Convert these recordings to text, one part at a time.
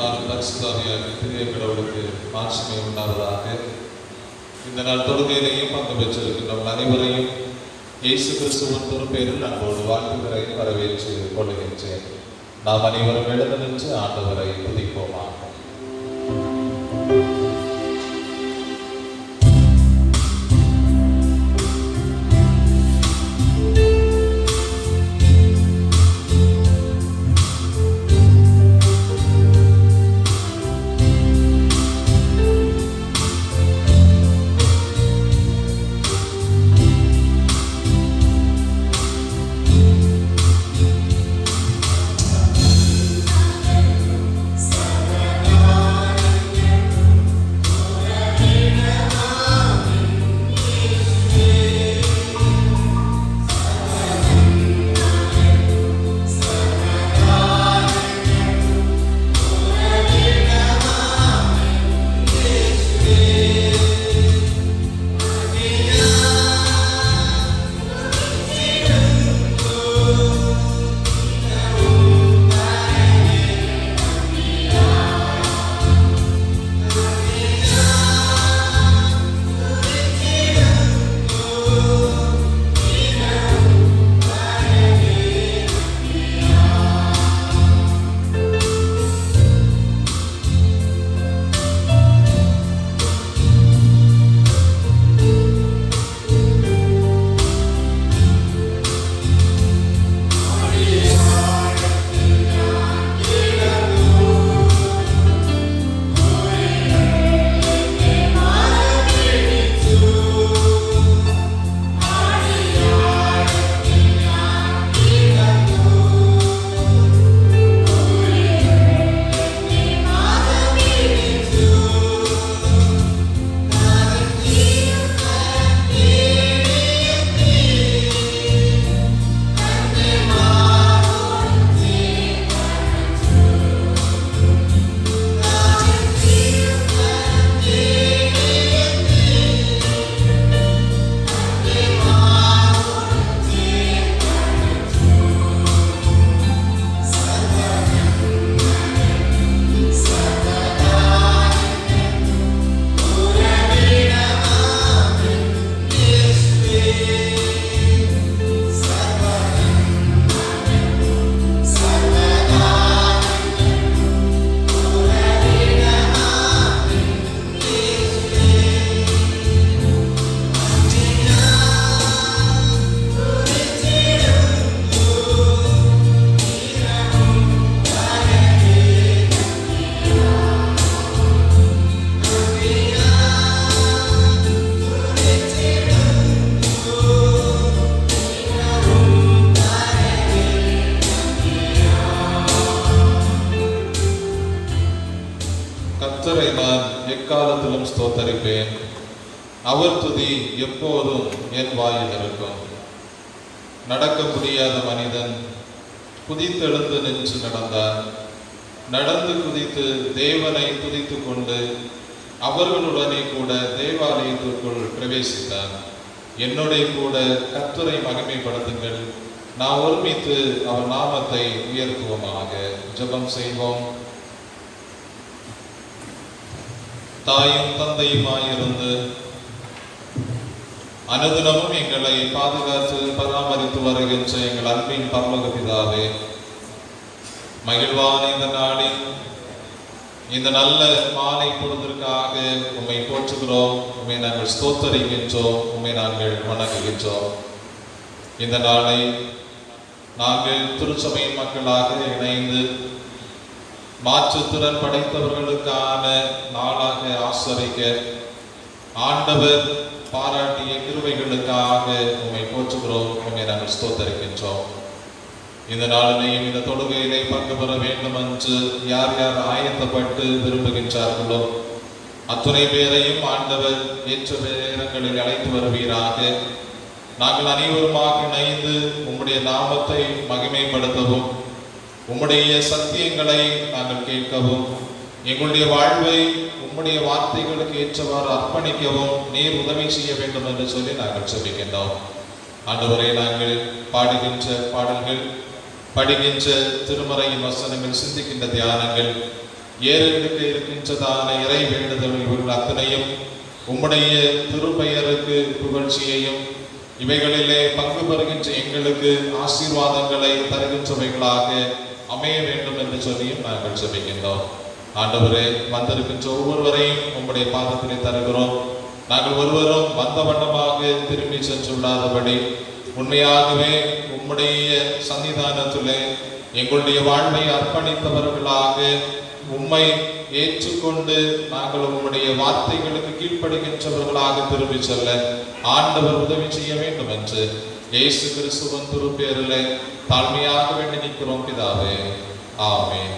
குமாரன் பரிசுத்தாவியாகிய திரிய கடவுளுக்கு மாட்சிமை உண்டாவதாக. இந்த நாள் தொழுகையிலேயும் பங்கு பெற்றிருக்கின்ற அனைவரையும் இயேசு கிறிஸ்துவின் திருப்பெயரில் அன்போடு வாழ்த்துவரை வரவேற்று கொள்கின்றேன். நாம் அனைவரும் எழுந்து நின்று ஆண்டவரை துதிப்போமாக. கர்த்தரை நான் எக்காலத்திலும் ஸ்தோத்தரிப்பேன். அவர் துதி எப்போதும் என் வாயில் இருக்கும். நடக்க முடியாத மனிதன் குதித்தெழுந்து நின்று நடந்தார். நடந்து குதித்து தேவனை துதித்து கொண்டு அவர்களுடனே கூட தேவாலயத்திற்குள் பிரவேசித்தார். என்னுடைய கூட கர்த்தரை மகிமைப்படுத்துங்கள். நாம் ஒருமித்து அவர் நாமத்தை உயர்த்துவோமாக. ஜெபம் செய்வோம். தாயும் தந்தையுமாயிருந்து அனுதினமும் எங்களை பாதுகாத்து பராமரித்து வருகின்ற எங்கள் அன்பின் பரலோக பிதாவே, மகிழ்வான இந்த நாளில் இந்த நல்ல மாலை பொழுதிற்காக உம்மை போற்றுகிறோம், உம்மை நாங்கள் ஸ்தோத்தரிக்கின்றோம், உம்மை நாங்கள் வணங்குகின்றோம். இந்த நாளை நாங்கள் திருச்சபையின் மக்களாக இணைந்து மாற்றுத்திறன் படைத்தவர்களுக்கான நாளாக ஆசரிக்க ஆண்டவர் பாராட்டிய கிருபைகளுக்காக உம்மை போற்றுகிறோம், உம்மை நாங்கள் ஸ்தோத்தரிக்கின்றோம். இந்த நாளிலேயும் இந்த தொழுகையிலே பங்கு பெற வேண்டும் என்று யார் யார் ஆயத்தப்பட்டு விரும்புகின்றார்களோ அத்துணை பேரையும் ஆண்டவர் ஏற்ற நேரங்களில் அழைத்து வருவீராக. நாங்கள் அனைவருமாக இணைந்து உம்முடைய நாமத்தை மகிமைப்படுத்தவும், உம்முடைய சத்தியங்களை நாங்கள் கேட்கவும், எங்களுடைய வாழ்வை உம்முடைய வார்த்தைகளுக்கு ஏற்றவாறு அர்ப்பணிக்கவும் நீர் உதவி செய்ய வேண்டும் என்று சொல்லி நாங்கள் ஜெபிக்கின்றோம். ஆண்டவரே, நாங்கள் பாடுகின்ற பாடல்கள், படிக்கின்ற திருமறையின் வசனங்கள், சிந்திக்கின்ற தியானங்கள் ஏறெடுக்க இருக்கின்றதான இறை வேண்டுதல் இவர்கள் அத்தனையும் உம்முடைய திருப்பெயருக்கு புகழ்ச்சியையும் இவைகளிலே பங்கு பெறுகின்ற எங்களுக்கு ஆசீர்வாதங்களை தருகின்றவைகளாக அமைய வேண்டும் என்று சொல்லியும் நாங்கள் ஜெபிக்கின்றோம். ஆண்டவரே, வந்திருக்கின்ற ஒவ்வொருவரையும் உம்முடைய பாதத்திலே தருகிறோம். நாங்கள் ஒருவரும் வந்த வண்ணமாக திரும்பி சென்று விடாதபடி உண்மையாகவே உம்முடைய சன்னிதானத்திலே எங்களுடைய வாழ்வை அர்ப்பணித்தவர்களாக உம்மை ஏற்றுக்கொண்டு நாங்கள் உம்முடைய வார்த்தைகளுக்கு கீழ்ப்படுகின்றவர்களாக திரும்பி செல்ல ஆண்டவர் உதவி செய்ய வேண்டும் என்று இயேசு கிறிஸ்துவின் திருப்பெயரிலே தாழ்மையாக வேண்டி நிற்கிறோம் பிதாவே, ஆமென்.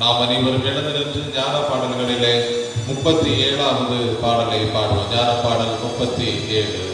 நாம் அனைவரும் எழுந்து நின்று ஞான பாடல்களிலே 37வது பாடலை பாடுவோம். ஞான பாடல் 37.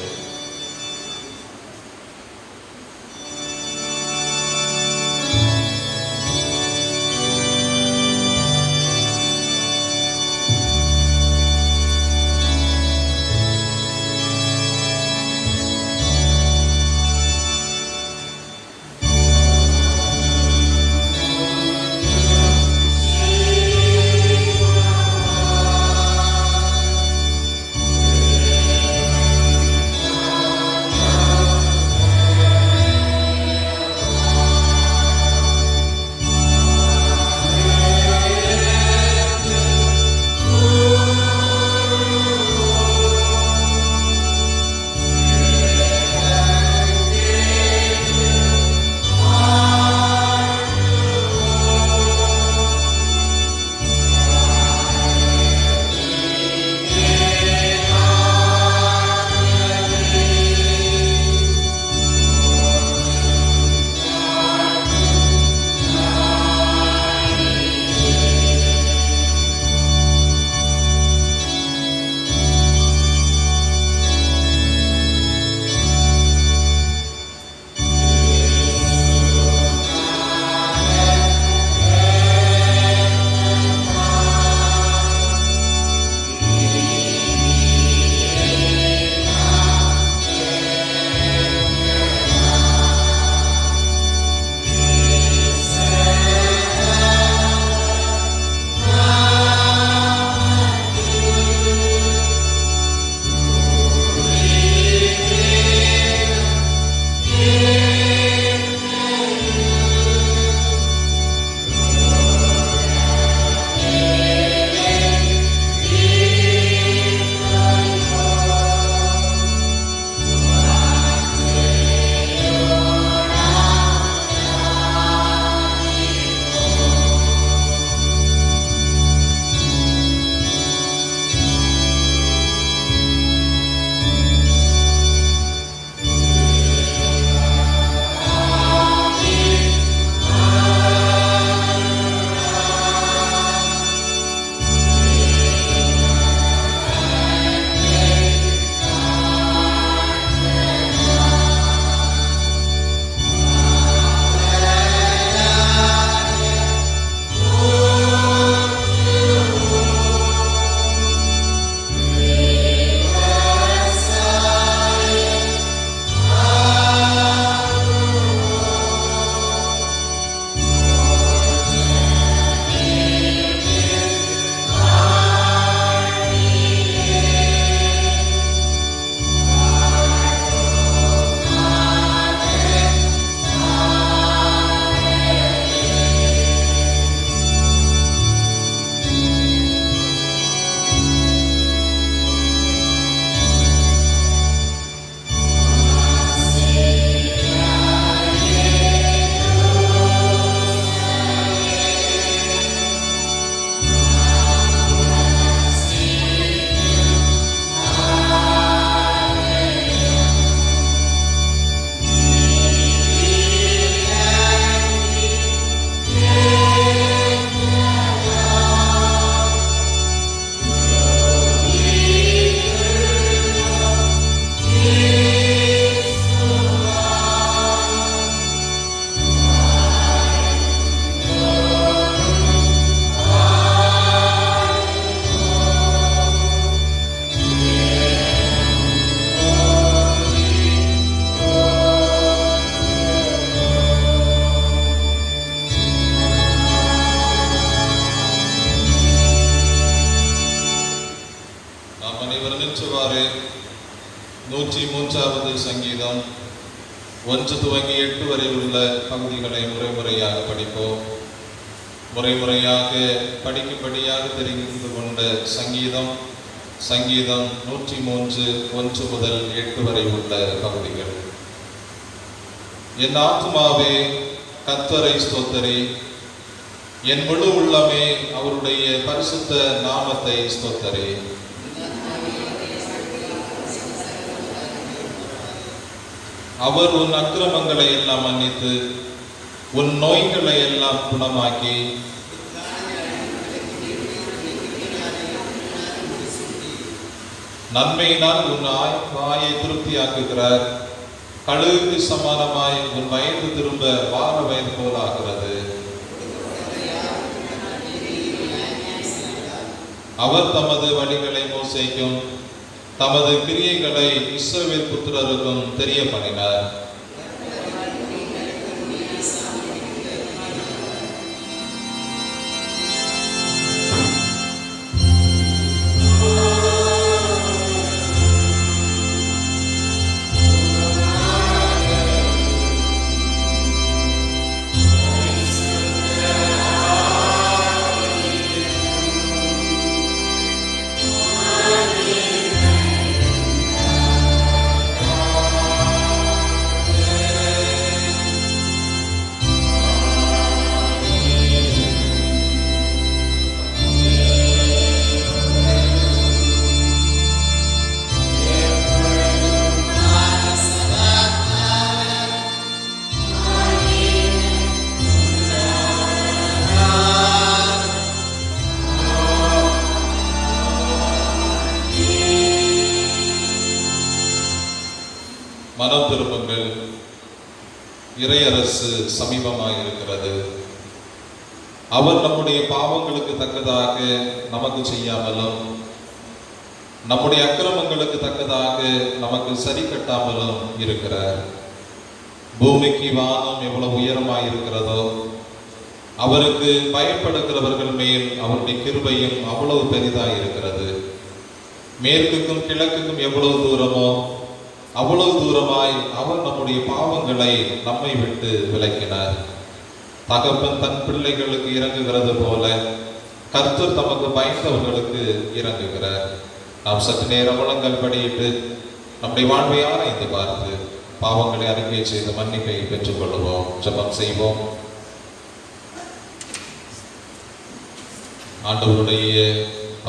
1 துவங்கி 8 வரை உள்ள பகுதிகளை முறையாக படிப்போம். முறையாக படிக்கும்படியாக தெரிந்து கொண்ட சங்கீதம் 103 1 முதல் 8 வரை உள்ள பகுதிகள். என் ஆத்துமாவே கர்த்தரை ஸ்தோத்தரி, என் முழு உள்ளமே அவருடைய பரிசுத்த நாமத்தை ஸ்தோத்தரி. அவர் உன் அக்கிரமங்களை எல்லாம் மன்னித்து உன் நோய்களை எல்லாம் குணமாக்கி நன்மையினால் உன் வாயை திருப்தியாக்குகிறார். கழுகுக்கு சமானமாய் உன் வயது திரும்ப வார வயது போல் ஆகிறது. அவர் தமது வழிகளை மோசேக்கும் தமது கிரியைகளை இஸ்ரவேல் புத்திரருக்கும் தெரிய பண்ணினார். மனம் திரும்புங்கள், இறையரசு சமீபமாக இருக்கிறது. அவர் நம்முடைய பாவங்களுக்கு தக்கதாக நமக்கு செய்யாமலும் நம்முடைய அக்கிரமங்களுக்கு தக்கதாக நமக்கு சரி கட்டாமலும் இருக்கிறார். பூமிக்கு வானம் எவ்வளவு உயரமாய் இருக்கிறதோ அவருக்கு பயப்படுகிறவர்கள் மேல் அவருடைய கிருபையும் அவ்வளவு பெரிதாய் இருக்கிறது. மேற்குக்கும் கிழக்குக்கும் எவ்வளவு தூரமோ அவ்வளவு தூரமாய் அவர் நம்முடைய பாவங்களை நம்மை விட்டு விலக்கினார். தகப்பன் தன் பிள்ளைகளுக்கு இறங்குகிறது போல கர்த்தர் தமக்கு பயந்தவர்களுக்கு இறங்குகிறார். நாம் சற்று நேரம் முழங்கல் படியிட்டு நம்முடைய வாழ்வை ஆராய்ந்து பார்த்து பாவங்களை அறிக்கை செய்து மன்னிப்பை பெற்றுக் கொள்வோம். ஜெபம் செய்வோம். ஆண்டவருடைய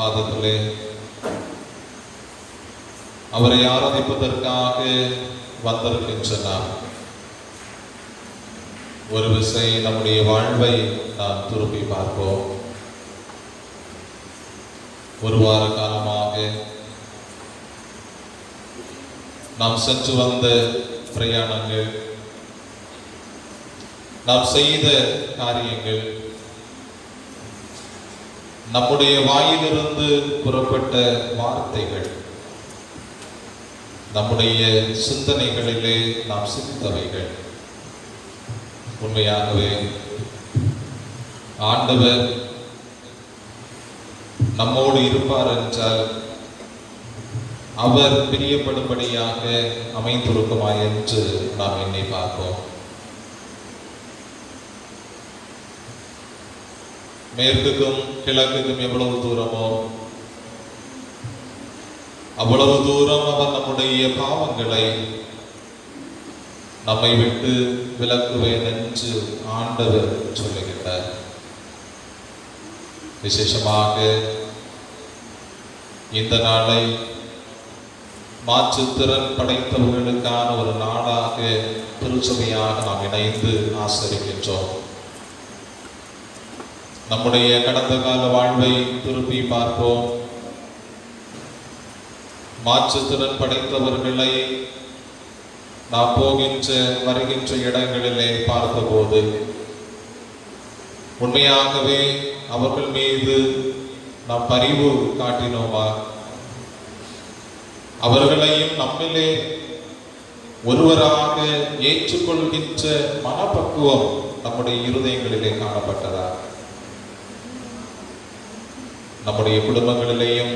பாதத்திலே அவரை ஆராதிப்பதற்காக வந்திருக்கின்ற நாம் ஒரு விசை நம்முடைய வாழ்வை நாம் திருப்பி பார்ப்போம். ஒரு வார காலமாக நாம் சென்று வந்த பிரயாணங்கள், நாம் செய்த காரியங்கள், நம்முடைய வாயிலிருந்து புறப்பட்ட வார்த்தைகள், நம்முடைய சிந்தனைகளிலே நாம் சிந்தித்தவைகள் உண்மையாகவே ஆண்டவர் நம்மோடு இருப்பார் என்றால் அவர் பிரியப்படும்படியாக அமைந்திருக்குமா என்று நாம் எண்ணி பார்ப்போம். மேற்குக்கும் கிழக்குக்கும் எவ்வளவு தூரமோ அவ்வளவு தூரம் அவர் நம்முடைய பாவங்களை நம்மை விட்டு விலக்குவேன் என்று ஆண்டவர் சொல்லுகின்றார். விசேஷமாக இந்த நாளை மாற்றுத்திறன் படைத்தவர்களுக்கான ஒரு நாளாக திருச்சபையாக நாம் இணைந்து ஆசரிக்கின்றோம். நம்முடைய கடந்த கால வாழ்வை திருப்பி பார்ப்போம். மாற்றுத்திறன் படைத்தவர்களை நாம் போகின்ற வருகின்ற இடங்களிலே பார்த்தபோது உண்மையாகவே அவர்கள் மீது நாம் பரிவு காட்டினோமா? அவர்களையும் நம்மிலே ஒருவராக ஏற்றுக்கொள்கின்ற மனப்பக்குவம் நம்முடைய இருதயங்களிலே காணப்பட்டதா? நம்முடைய குடும்பங்களிலேயும்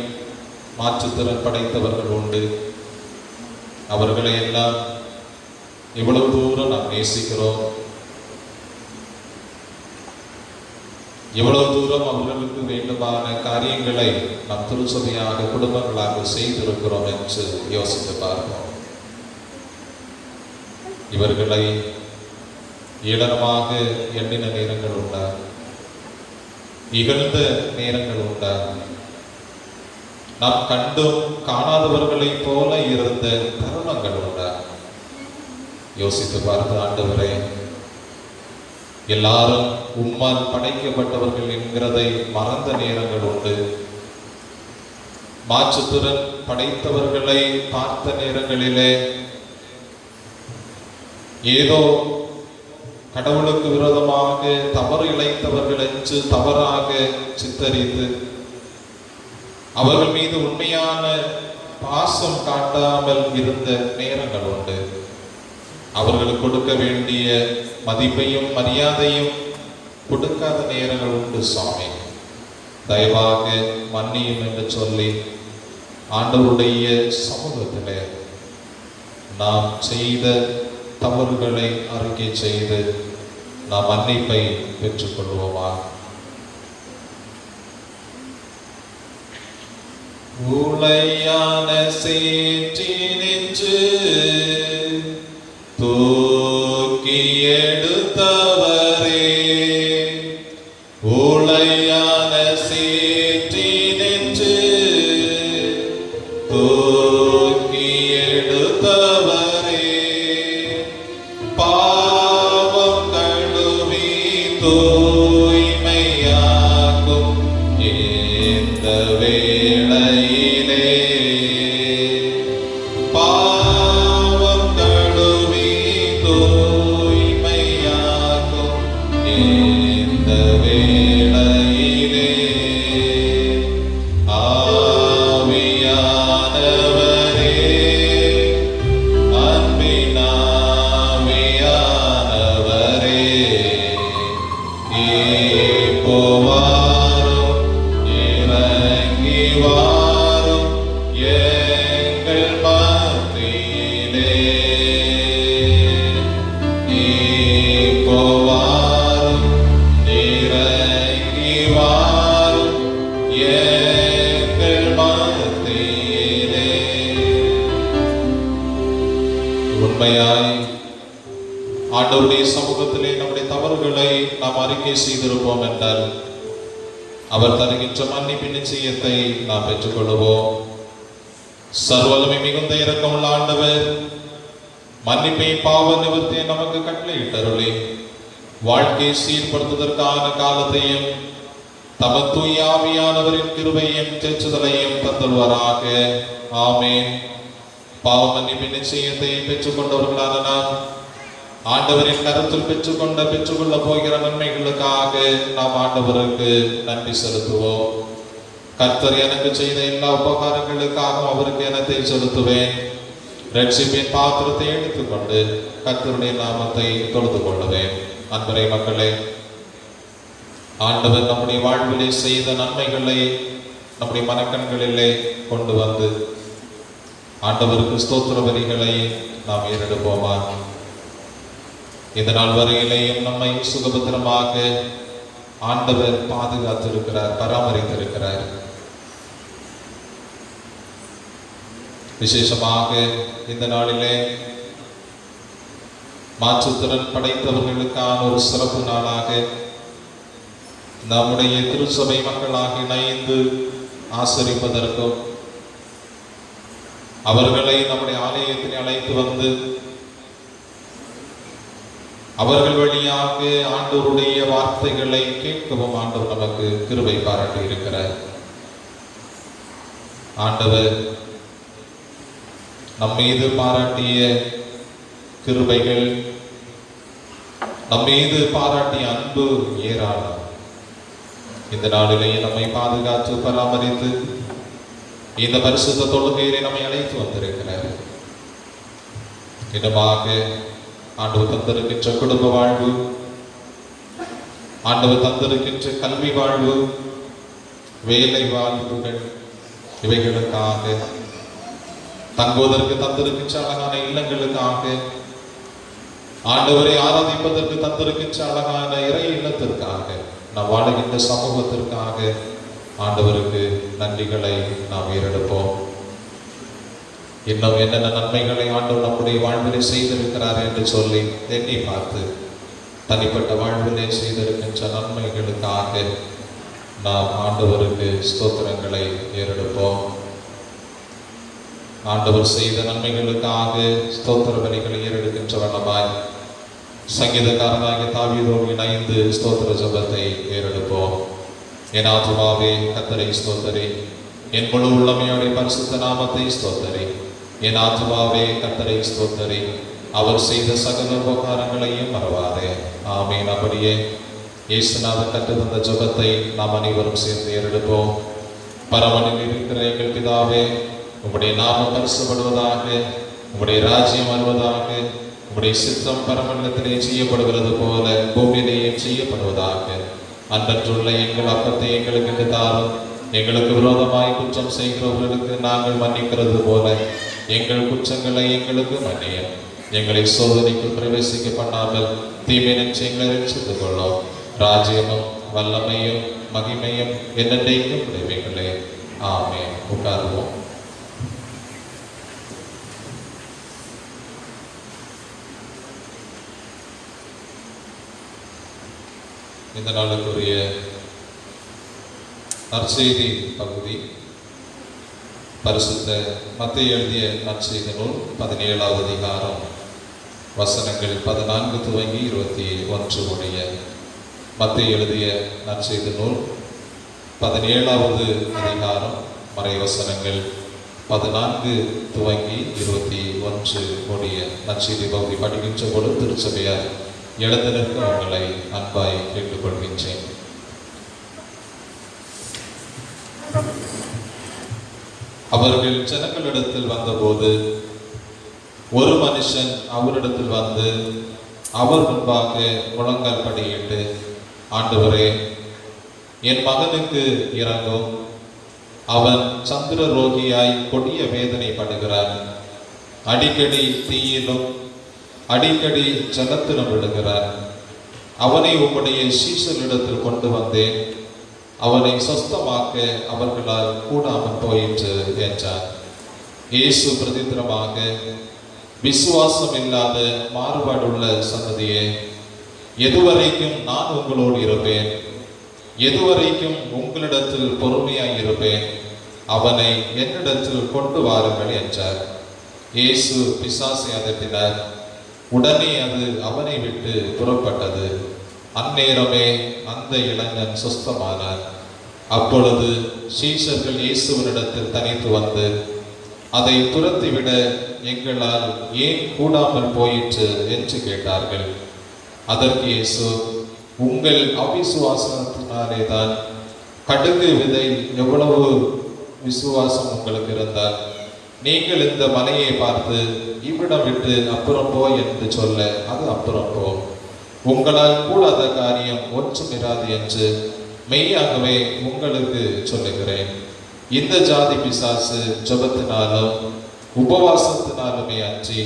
மாற்றுத்திறன் படைத்தவர்கள் உண்டு. அவர்களை எல்லாம் இவ்வளவு தூரம் நாம் நேசிக்கிறோம், எவ்வளவு தூரம் அவர்களுக்கு வேண்டுமான காரியங்களை நாம் திருச்சபையாக குடும்பங்களாக செய்திருக்கிறோம் என்று யோசித்து பார்ப்போம். இவர்களை ஏளனமாக எண்ணின நேரங்கள் உண்டா? இகழ்ந்த நேரங்கள் உண்டா? நாம் கண்டும் காணாதவர்களைப் போல இருந்த தருணங்கள் உண்டா? யோசித்து பார்த்து, ஆண்டவரே, எல்லாரும் உம்மால் படைக்கப்பட்டவர்கள் என்கிறதை மறந்த நேரங்கள் உண்டு. மாற்றுத்திறன் படைத்தவர்களை பார்த்த நேரங்களிலே ஏதோ கடவுளுக்கு விரோதமாக தவறு இழைத்தவர்கள் என்று தவறாக சித்தரித்து அவர்கள் மீது உண்மையான பாசம் காட்டாமல் இருந்த நேரங்கள் உண்டு. அவர்களுக்கு கொடுக்க வேண்டிய மதிப்பையும் மரியாதையும் கொடுக்காத நேரங்கள் உண்டு. சுவாமி, தயவாக மன்னியும் என்று சொல்லி ஆண்டவருடைய சமூகத்திலே நாம் செய்த தவறுகளை அறிக்கை செய்து நாம் மன்னிப்பை பெற்றுக்கொள்வோமா? உளையான சேற்றி நின்று தூக்கி எடுத்தவரே, உளையான சேற்றி நின்று தூக்கி எடுத்தவரே, பாவம் கழுவி தூய்மையாக்கும் இந்த வேளையிலே, பாவம் கழுவி தூய்மையாக்கும் இந்த வேளையிலே, ஆவியானவரே, அன்பினாவியானவரே, இப்போவாரும் இறங்கி வாரும் எங்கள் மத்தியிலே, இப்போவாரும் இறங்கி வாரும் எங்கள் மத்தியிலே. உண்மையாய் ஆண்டவருடைய சமூகத்திலே நம்முடைய தவறுகளை நாம் அறிக்கை செய்திருப்போம் என்றால் அவர் தருகின்ற மன்னிப்பின் நிச்சயத்தை நாம் பெற்றுக்கொள்வோம். சர்வலமை மிகுந்த இரக்கமுள்ள ஆண்டவர் மன்னிப்பை பாவ நிவர்த்தியை நமக்கு கட்டளையிட்டருளி வாழ்க்கையை சீர்படுத்துவதற்கான காலத்தையும் தமது தூய ஆவியானவரின் கிருபையும் தேற்றுதலையும் தந்தல்வாராக. ஆமென். பாவ மன்னிப்பின் நிச்சயத்தை பெற்றுக்கொண்டவர்களான நாம் ஆண்டவரின் கருத்தில் பெற்றுக்கொள்ள போகிற நன்மைகளுக்காக நாம் ஆண்டவருக்கு நன்றி செலுத்துவோம். கர்த்தர் எனக்கு செய்த எல்லா உபகாரங்களுக்காகவும் அவருக்கு எனத்தை செலுத்துவேன். ரட்சிப்பின் பாத்திரத்தை எடுத்துக்கொண்டு கர்த்தருடைய நாமத்தை தொழுது கொள்ளுவேன். அன்பரை மக்களே, ஆண்டவர் நம்முடைய வாழ்விலே செய்த நன்மைகளை நம்முடைய மனக்கண்களிலே கொண்டு வந்து ஆண்டவருக்கு ஸ்தோத்திர வரிகளை நாம் ஏறெடுப்போமா? இந்த நாள் வரையிலேயும் நம்மை சுகபத்திரமாக ஆண்டவர் பாதுகாத்திருக்கிறார், பராமரித்திருக்கிறார். விசேஷமாக இந்த நாளிலே மாற்றுத்திறன் படைத்தவர்களுக்கான ஒரு சிறப்பு நாளாக நம்முடைய திருச்சபை மக்களாக இணைந்து ஆசரிப்பதற்கும் அவர்களை நம்முடைய ஆலயத்தில் அழைத்து வந்து அவர்கள் வழியாக ஆண்டவருடைய வார்த்தைகளை கேட்கவும் ஆண்டவர் நமக்கு கிருபை பாராட்டி இருக்கிறார். ஆண்டவர் நம் மீது பாராட்டிய கிருபைகள், நம் மீது பாராட்டிய அன்பு ஏராளம். இந்த நாளிலேயே நம்மை பாதுகாத்து பராமரித்து இந்த பரிசுத்த தொழுகையிலே நம்மை அழைத்து வந்திருக்கிறார். இடமாக ஆண்டவர் தந்திருக்கின்ற குடும்ப வாழ்வு, ஆண்டவர் தந்திருக்கின்ற கல்வி வாழ்வு, வேலை வாழ்வுகள், இவைகளுக்காக தங்குவதற்கு தந்திருக்கின்ற அழகான இல்லங்களுக்காக ஆண்டவரை ஆராதிப்பதற்கு தந்திருக்கின்ற அழகான இறை இல்லத்திற்காக, நாம் வாழுகின்ற சமூகத்திற்காக ஆண்டவருக்கு நன்றிகளை நாம் ஏறெடுப்போம். இன்னும் என்னென்ன நன்மைகளை ஆண்டவர் நம்முடைய வாழ்விலே செய்திருக்கிறார் என்று சொல்லி எண்ணி பார்த்து தனிப்பட்ட வாழ்விலே செய்திருக்கின்ற நன்மைகளுக்காக நாம் ஆண்டவருக்கு ஸ்தோத்திரங்களை ஏறெடுப்போம். ஆண்டவர் செய்த நன்மைகளுக்காக ஸ்தோத்திர பலிகளை ஏறெடுக்கின்ற வண்ணமாய் சங்கீதக்காரனாகிய தாவீதோடு இணைந்து ஸ்தோத்திர ஜெபத்தை ஏறெடுப்போம். என் ஆத்துமாவே கர்த்தரை ஸ்தோத்தரி, என் முழு உள்ளமையோட பரிசுத்த நாமத்தை ஸ்தோத்தரி. என் ஆத்துமாவே கர்த்தரை ஸ்தோத்தரி, அவர் செய்த சகல உபகாரங்களையும் மறவாதே. ஆமீன். அப்படியே இயேசுநாதர் கற்று தந்த ஜெபத்தை நாம் அனைவரும் சேர்ந்து ஏறெடுப்போம். பரமனில் இருக்கிற எங்கள் பிதாவே, உம்முடைய நாமம் பரிசுப்படுவதாக, உம்முடைய ராஜ்யம் வருவதாக, உம்முடைய சித்தம் பரமண்டலத்திலே செய்யப்படுகிறது போல பூமியிலேயும் செய்யப்படுவதாக. அன்றற்றுள்ள எங்கள் அப்பத்தை எங்களுக்கு தாரும், எங்களுக்கு விரோதமாய் குற்றம் செய்கிறவர்களுக்கு நாங்கள் மன்னிக்கிறது போல எங்கள் குற்றங்களை எங்களுக்கு மன்னியும். எங்களை சோதனைக்கு பிரவேசிக்க பண்ணாமல் தீமை நின்று எங்களை ரட்சித்துக் கொள்ளும். ராஜ்யமும் வல்லமையும் மகிமையும் என்னென்றைக்கும் உடைமைகளே. ஆமென். உட்காருவோம். இந்த நாளுக்குரிய நற்செய்தி பகுதி பரிசுத்த மத்தேயு எழுதிய நற்செய்தி நூல் 17வது அதிகாரம் வசனங்கள் 14 துவங்கி 21 முடிய. மத்தேயு எழுதிய நற்செய்தி நூல் 17வது அதிகாரம் மறை வசனங்கள் 14 துவங்கி 21 முடிய நற்செய்தி பகுதி படிக்கின்ற பொழுது திருச்சபையார் எழுந்து நிற்க உங்களை அன்பாய் கேட்டுக்கொள்கின்றேன். அவர்கள் ஜனங்களிடத்தில் வந்தபோது ஒரு மனுஷன் அவரிடத்தில் வந்து அவர் முன்பாக முழங்கால் படியிட்டு, ஆண்டவரே, என் மகனுக்கு இரங்கும், அவன் சந்திர ரோகியாய் கொடிய வேதனைப்படுகிறான், அடிக்கடி தீயிலும் அடிக்கடி ஜலத்திலும் விடுகிறான். அவனை உம்முடைய சீஷரிடத்தில் கொண்டு வந்தேன், அவனை சொஸ்தமாக்க அவர்களால் கூடாமல் போயிற்று என்றார். இயேசு பிரதித்திரமாக, விசுவாசம் இல்லாத மாறுபாடுள்ள சந்ததியே, எதுவரைக்கும் நான் உங்களோடு இருப்பேன், எதுவரைக்கும் உங்களிடத்தில் பொறுமையாய் இருப்பேன், அவனை என்னிடத்தில் கொண்டு வாருங்கள் என்றார். இயேசு பிசாசை அதட்டினார். உடனே அது அவனை விட்டு புறப்பட்டது. அந்நேரமே அந்த இளைஞன் சுஸ்தமானார். அப்பொழுது சீஷர்கள் இயேசுவினிடத்தில் தனித்து வந்து, அதை துரத்திவிட எங்களால் ஏன் கூடாமல் போயிற்று என்று கேட்டார்கள். அதற்கு இயேசு, உங்கள் அவிசுவாசத்தினாலே தான். கடுகு விதை எவ்வளவு விசுவாசம் உங்களுக்கு இருந்தால் நீங்கள் இந்த மலையை பார்த்து இவ்விடம் விட்டு அப்புறம் போ என்று சொல்ல அது அப்புறம் போ. உங்களால் கூடாத காரியம் ஒன்றும் இராது என்று மெய்யாகவே உங்களுக்கு சொல்லுகிறேன். இந்த ஜாதி பிசாசு ஜெபத்தினாலும் உபவாசத்தினாலுமே அன்றி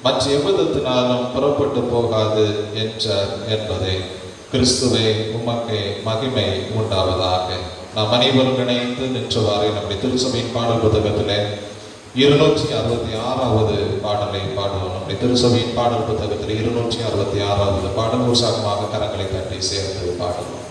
மற்ற எவ்விதத்தினாலும் புறப்பட்டு போகாது என்றார் என்பதே. கிறிஸ்துவே, உமக்கு மகிமை உண்டாவதாக. நாம் அனைவரும் இணைந்து நின்றவாறு நம்முடைய திருச்சபையின் பாடல் புத்தகத்திலே 266வது பாடலை பாடுவோம். நம்முடைய திருச்சபையின் பாடல் புத்தகத்தில் 266வது பாடல் உற்சாகமாக கரங்களை தட்டி சேர்ந்து பாடுவோம்.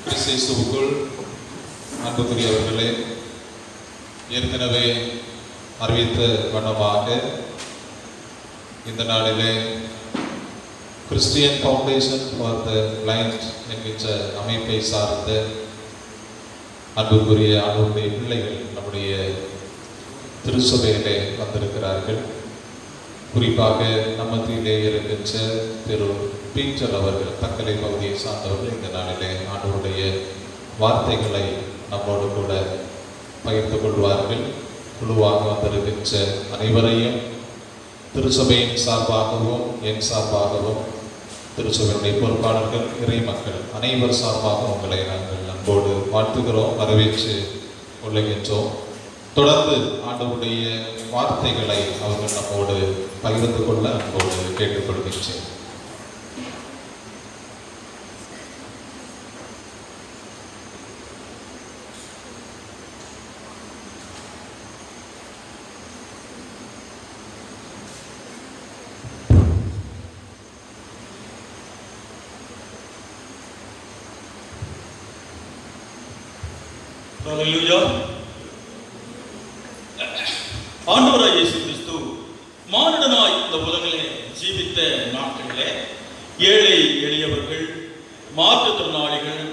கிறிஸ்துவுக்குள் அன்புக்குரியவர்களே, ஏற்கனவே அறிவித்த வண்ணமாக இந்த நாளிலே Christian Foundation for the blind என்கின்ற அமைப்பை சார்ந்த அன்புக்குரிய ஆண்டவருடைய பிள்ளைகள் நம்முடைய திருச்சபையிலே வந்திருக்கிறார்கள். குறிப்பாக நம்மத்திலே இருக்கின்ற திரு பீட்டர் அவர்கள் தக்கலை பகுதியை சார்ந்தவர்கள் இந்த நாளிலே ஆண்டவருடைய வார்த்தைகளை நம்மோடு கூட பகிர்ந்து கொள்வார்கள். குழுவாக வந்திருக்கின்ற அனைவரையும் திருச்சபையின் சார்பாகவும் என் சார்பாகவும் திருச்சபையுடைய பொறுப்பாளர்கள், இறை மக்கள் அனைவர் சார்பாக உங்களை நாங்கள் அன்போடு வாழ்த்துகிறோம், வரவேற்று கொள்ளுகின்றோம். தொடர்ந்து ஆண்டவருடைய வார்த்தைகளை அவர்கள் நம்மோடு பகிர்ந்து கொள்ள அன்போடு கேட்டுக்கொள்கின்றேன். ஆண்டவராய் இயேசு கிறிஸ்து மானிடனாய் இந்த உலகிலே ஜீவித்த நாட்களிலே ஏழை எளியவர்கள், மாற்றுத்திறனாளிகள்,